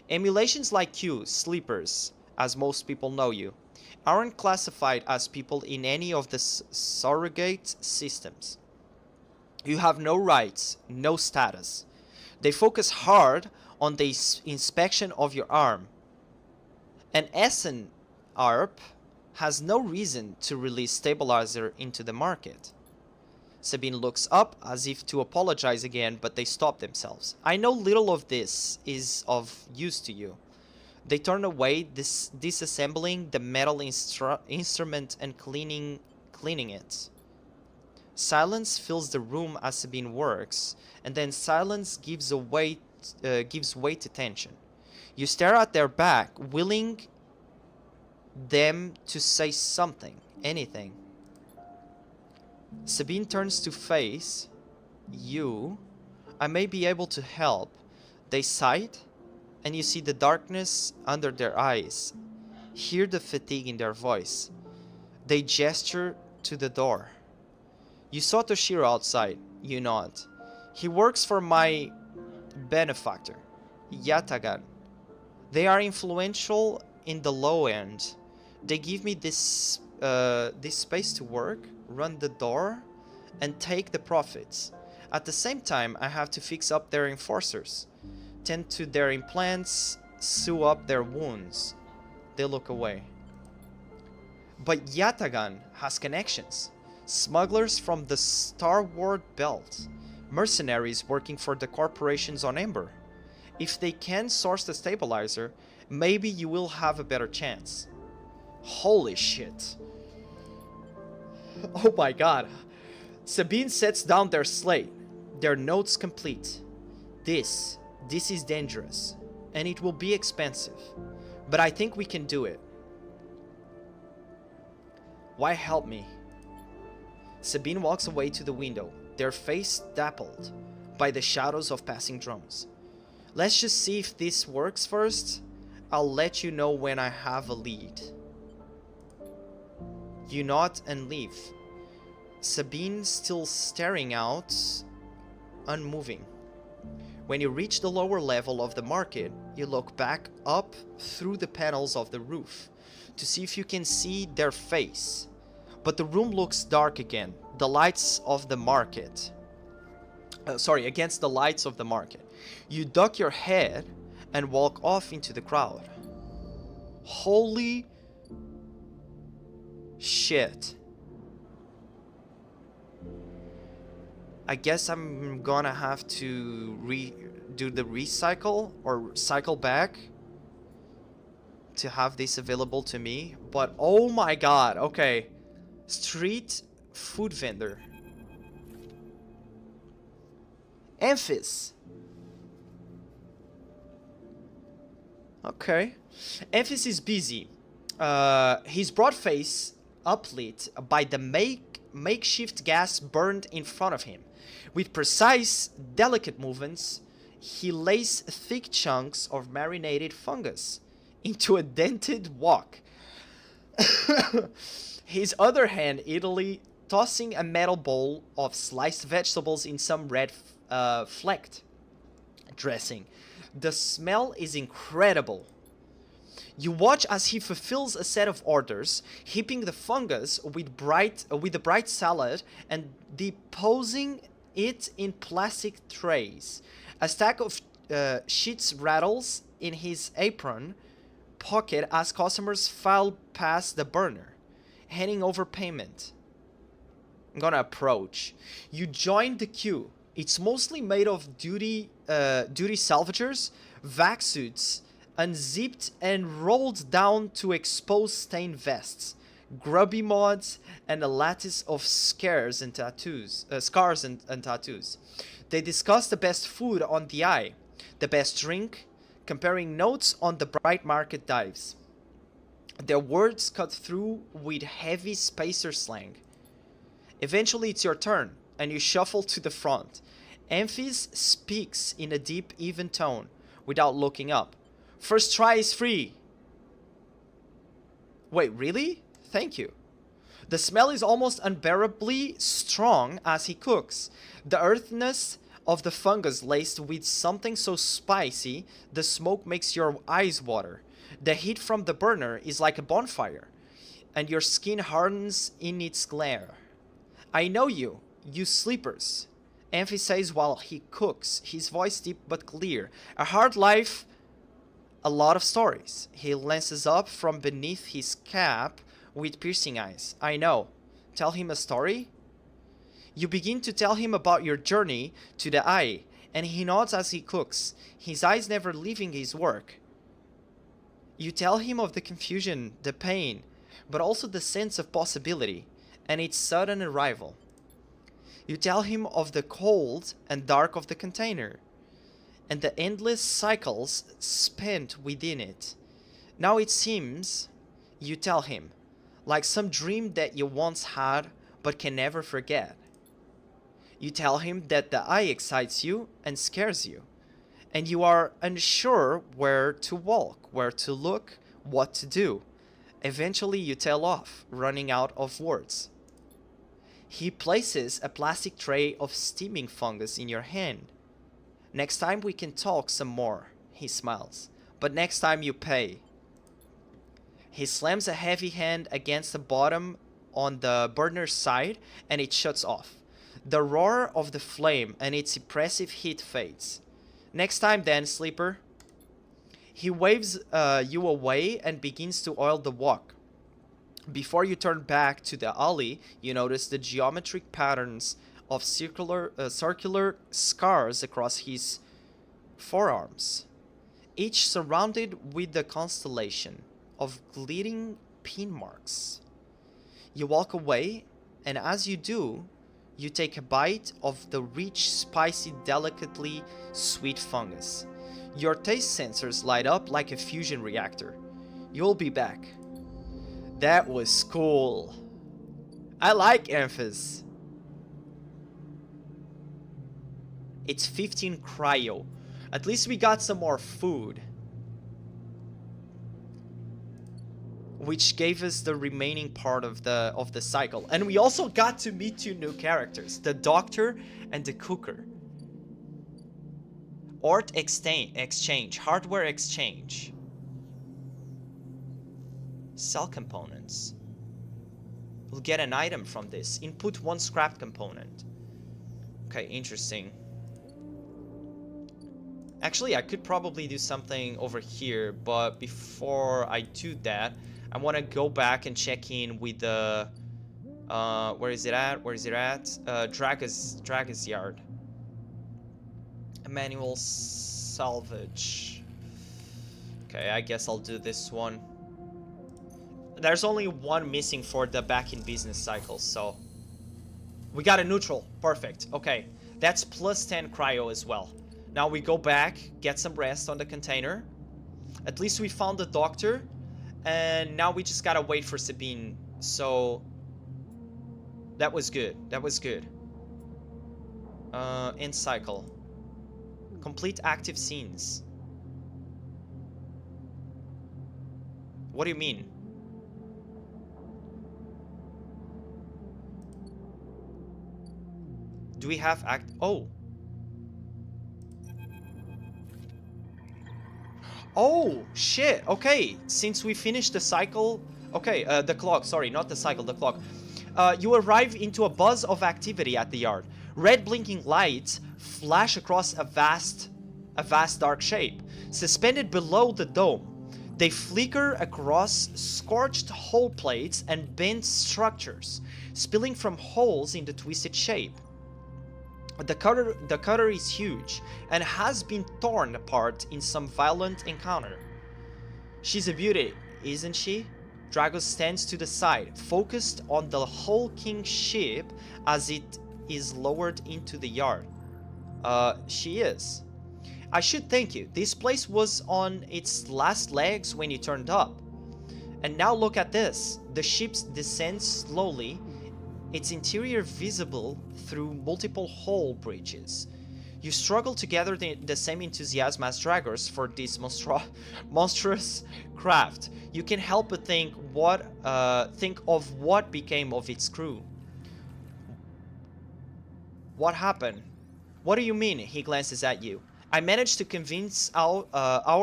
Emulations like you, sleepers, as most people know you, aren't classified as people in any of the surrogate systems. You have no rights, no status. They focus hard on the inspection of your arm. An Essen ARP has no reason to release stabilizer into the market. Sabine looks up as if to apologize again, but they stop themselves. I know little of this is of use to you. They turn away, disassembling the metal instrument and cleaning it. Silence fills the room as Sabine works, and then silence gives way to tension. You stare at their back, willing them to say something, anything. Sabine turns to face you. I may be able to help. They sigh, and you see the darkness under their eyes. Hear the fatigue in their voice. They gesture to the door. You saw Toshiro outside. You nod. He works for my benefactor, Yatagan. They are influential in the low end. They give me this space to work, run the door, and take the profits. At the same time, I have to fix up their enforcers, tend to their implants, sew up their wounds. They look away. But Yatagan has connections. Smugglers from the Starward Belt, mercenaries working for the corporations on Ember. If they can source the stabilizer, maybe you will have a better chance. Holy shit. Oh my god. Sabine sets down their slate, their notes complete. This is dangerous, and it will be expensive, but I think we can do it. Why help me? Sabine walks away to the window, their face dappled by the shadows of passing drones. Let's just see if this works first. I'll let you know when I have a lead. You nod and leave. Sabine still staring out, unmoving. When you reach the lower level of the market, you look back up through the panels of the roof to see if you can see their face. But the room looks dark again. The lights of the market. Against the lights of the market. You duck your head and walk off into the crowd. Holy shit. I guess I'm gonna have to do the recycle or cycle back to have this available to me. But oh my god, okay. Street food vendor. Amphis. Okay. Amphis is busy. His broad face uplit by the makeshift gas burned in front of him. With precise, delicate movements, he lays thick chunks of marinated fungus into a dented wok. His other hand idly tossing a metal bowl of sliced vegetables in some red flecked dressing. The smell is incredible. You watch as he fulfills a set of orders, heaping the fungus with the bright salad and deposing it in plastic trays. A stack of sheets rattles in his apron pocket as customers file past the burner, handing over payment. I'm gonna approach. You join the queue. It's mostly made of duty salvagers, vac suits, unzipped and rolled down to expose stained vests, grubby mods, and a lattice of scars and tattoos. They discuss the best food on the eye, the best drink, comparing notes on the bright market dives. Their words cut through with heavy spacer slang. Eventually it's your turn. and you shuffle to the front. Amphis speaks in a deep, even tone, without looking up. First try is free. Wait, really? Thank you. The smell is almost unbearably strong as he cooks. The earthiness of the fungus laced with something so spicy, the smoke makes your eyes water. The heat from the burner is like a bonfire, and your skin hardens in its glare. I know you, you sleepers, Amphi says while he cooks, his voice deep but clear. A hard life, a lot of stories. He glances up from beneath his cap with piercing eyes. I know. Tell him a story? You begin to tell him about your journey to the eye, and he nods as he cooks, his eyes never leaving his work. You tell him of the confusion, the pain, but also the sense of possibility, and its sudden arrival. You tell him of the cold and dark of the container, and the endless cycles spent within it. Now it seems, you tell him, like some dream that you once had but can never forget. You tell him that the eye excites you and scares you, and you are unsure where to walk, where to look, what to do. Eventually you tail off, running out of words. He places a plastic tray of steaming fungus in your hand. Next time we can talk some more, he smiles, but next time you pay. He slams a heavy hand against the bottom on the burner's side and it shuts off. The roar of the flame and its impressive heat fades. Next time then, sleeper. He waves you away and begins to oil the wok. Before you turn back to the alley, you notice the geometric patterns of circular scars across his forearms, each surrounded with the constellation of gliding pin marks. You walk away, and as you do, you take a bite of the rich, spicy, delicately sweet fungus. Your taste sensors light up like a fusion reactor. You'll be back. That was cool. I like Amphis. It's 15 cryo. At least we got some more food, which gave us the remaining part of the cycle. And we also got to meet two new characters, the doctor and the cooker. Art exchange, hardware exchange. Cell components. We'll get an item from this. Input one scrap component. Okay, interesting. Actually, I could probably do something over here, but before I do that, I want to go back and check in with the where is it at? Draga's yard. A manual salvage. Okay, I guess I'll do this one. There's only one missing for the back in business cycle, so we got a neutral. Perfect. Okay, that's plus 10 cryo as well. Now we go back, get some rest on the container. At least we found the doctor. And now we just gotta wait for Sabine. So that was good. That was good. End cycle. Complete active scenes. What do you mean? Do we have Oh. Oh, shit. Okay, since we finished the cycle... Okay, the clock. Sorry, not the cycle, the clock. You arrive into a buzz of activity at the yard. Red blinking lights flash across a vast dark shape. Suspended below the dome, they flicker across scorched hull plates and bent structures, spilling from holes in the twisted shape. The cutter is huge and has been torn apart in some violent encounter. She's a beauty, isn't she? Drago stands to the side, focused on the hulking ship as it is lowered into the yard. She is. I should thank you. This place was on its last legs when you turned up. And now look at this. The ship descends slowly its interior visible through multiple hull breaches. You struggle to gather the same enthusiasm as draggers for this monstrous craft. You can help but think of what became of its crew. What happened? What do you mean? He glances at you. I managed to convince our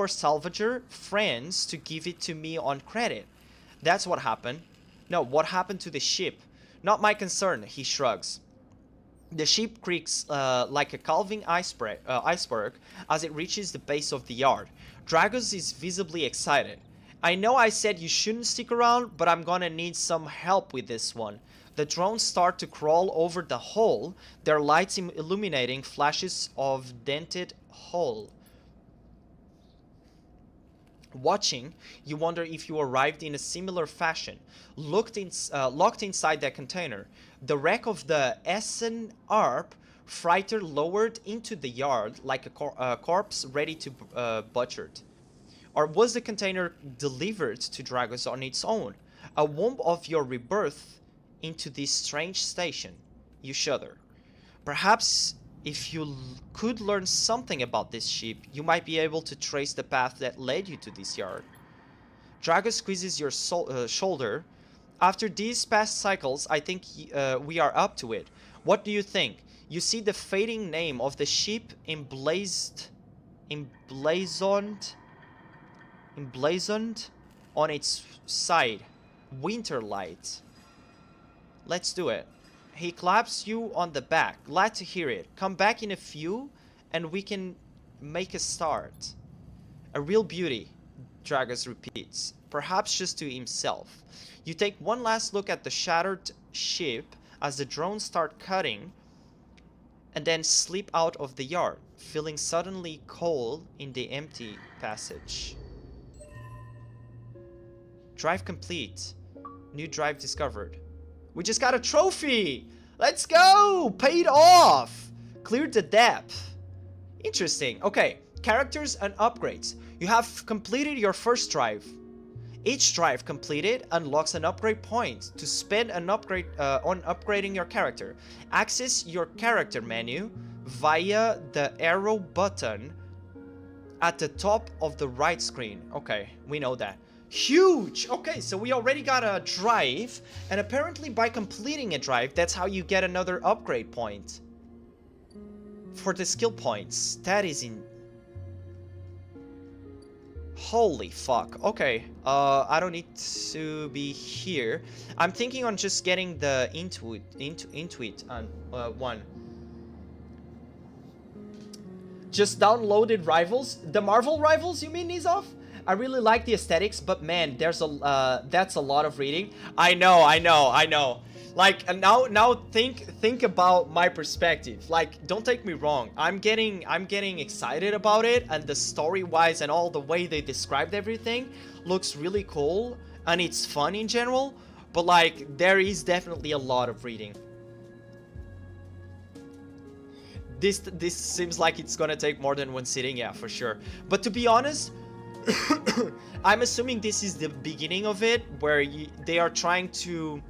salvager friends to give it to me on credit. That's what happened. No, what happened to the ship? Not my concern, he shrugs. The ship creaks like a calving iceberg as it reaches the base of the yard. Dragos is visibly excited. I know I said you shouldn't stick around, but I'm gonna need some help with this one. The drones start to crawl over the hull, their lights illuminating flashes of dented hull. Watching, you wonder if you arrived in a similar fashion, locked inside that container. The wreck of the Essen Arp freighter lowered into the yard like a corpse ready to butchered. Or was the container delivered to Dragos on its own? A womb of your rebirth into this strange station. You shudder. Perhaps if you could learn something about this ship, you might be able to trace the path that led you to this yard. Drago squeezes your shoulder. After these past cycles, I think we are up to it. What do you think? You see the fading name of the ship emblazoned on its side. Winterlight. Let's do it. He claps you on the back. Glad to hear it. Come back in a few and we can make a start. A real beauty, Dragos repeats, perhaps just to himself. You take one last look at the shattered ship as the drones start cutting and then slip out of the yard, feeling suddenly cold in the empty passage. Drive complete. New drive discovered. We just got a trophy! Let's go! Paid off! Cleared the depth. Interesting. Okay, characters and upgrades. You have completed your first drive. Each drive completed unlocks an upgrade point to spend an upgrade on upgrading your character. Access your character menu via the arrow button at the top of the right screen. Okay, we know that. Huge! Okay, so we already got a drive, and apparently by completing a drive, that's how you get another upgrade point. For the skill points, that is in... Holy fuck. Okay, I don't need to be here. I'm thinking on just getting the Intuit on one. Just downloaded Rivals? The Marvel Rivals, you mean, Nizov? I really like the aesthetics, but man, there's a that's a lot of reading. I know. Like, now think about my perspective. Like, don't take me wrong. I'm getting excited about it, and the story-wise and all the way they described everything looks really cool, and it's fun in general. But like, there is definitely a lot of reading. This seems like it's gonna take more than one sitting, yeah, for sure. But to be honest, I'm assuming this is the beginning of it, where they are trying to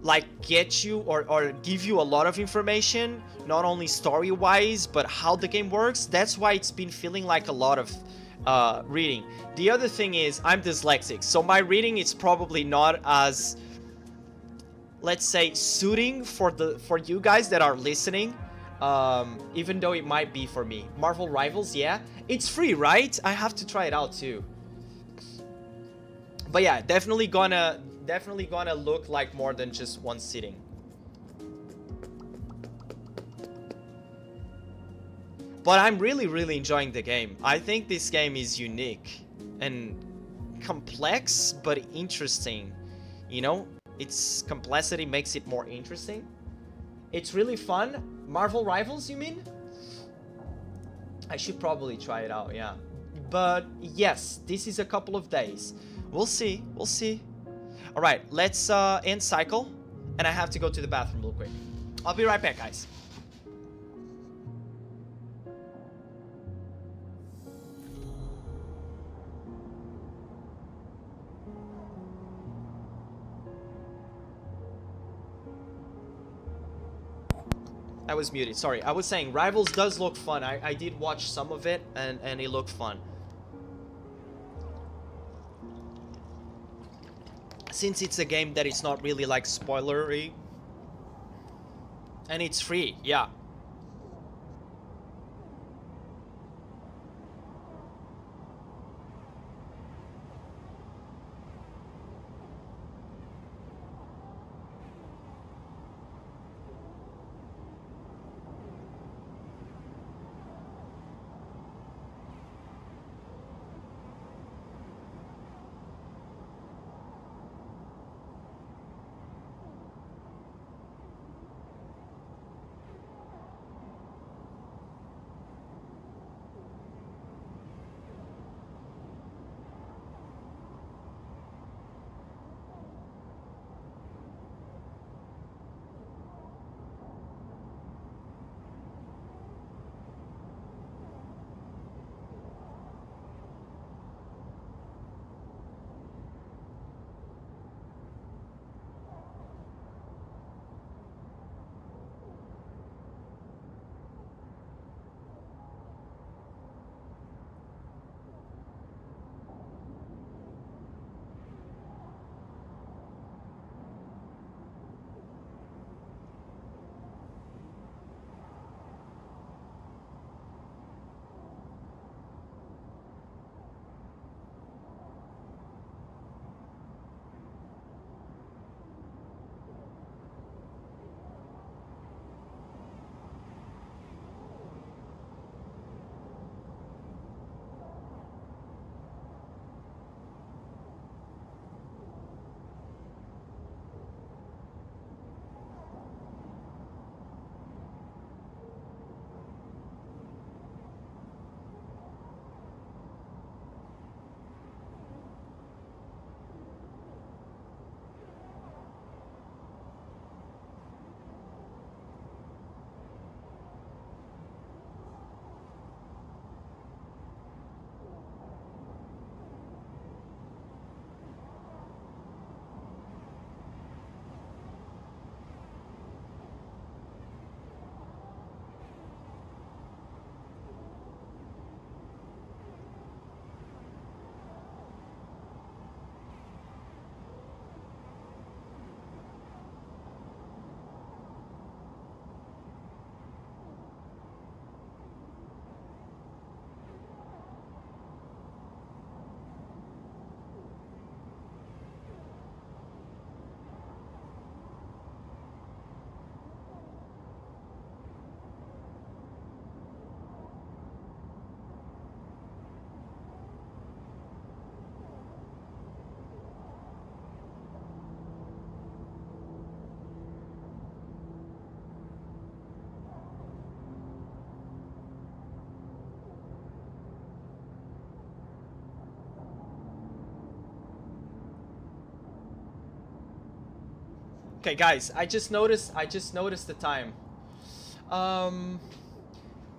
like get you or give you a lot of information, not only story wise but how the game works. That's why it's been feeling like a lot of reading. The other thing is I'm dyslexic, so my reading is probably not as, let's say, suiting for you guys that are listening, even though it might be for me. Marvel Rivals, yeah, it's free, right? I have to try it out too. But yeah, definitely gonna look like more than just one sitting. But I'm really enjoying the game. I think this game is unique and complex but interesting. You know, its complexity makes it more interesting. It's really fun. Marvel Rivals, you mean? I should probably try it out, yeah. But yes, this is a couple of days. We'll see. All right, let's end cycle, and I have to go to the bathroom real quick. I'll be right back, guys. I was muted. Sorry. I was saying Rivals does look fun. I did watch some of it and it looked fun. Since it's a game that it's not really like spoilery. And it's free. Yeah. Okay, guys, I just noticed the time.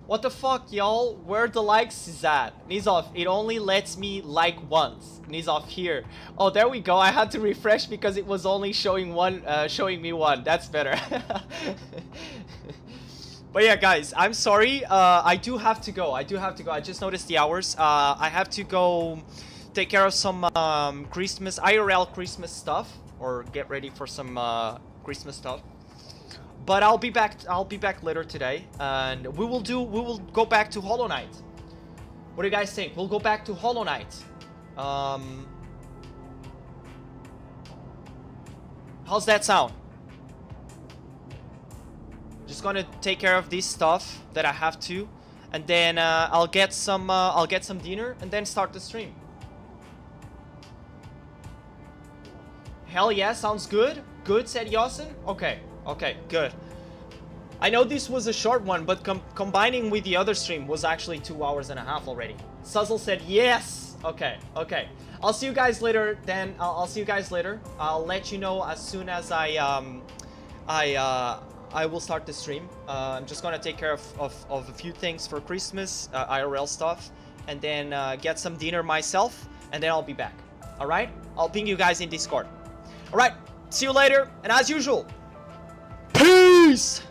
What the fuck, y'all? Where the likes is at? Nizov, it only lets me like once. Nizov, here. Oh, there we go. I had to refresh because it was only showing one, showing me one. That's better. But yeah, guys, I'm sorry. I do have to go. I just noticed the hours. I have to go take care of some Christmas, IRL Christmas stuff, or get ready for some Christmas stuff. But I'll be back later today, and we will go back to Hollow Knight. What do you guys think? We'll go back to Hollow Knight. How's that sound? Just gonna take care of this stuff that I have to, and then I'll get some dinner and then start the stream. Hell yeah, sounds good. Good, said Yosin. Okay, good. I know this was a short one, but combining with the other stream was actually 2 hours and a half already. Suzzle said yes. Okay. I'll see you guys later. Then I'll see you guys later. I'll let you know as soon as I will start the stream. I'm just gonna take care of a few things for Christmas, IRL stuff, and then get some dinner myself, and then I'll be back. All right? I'll ping you guys in Discord. All right. See you later, and as usual, peace.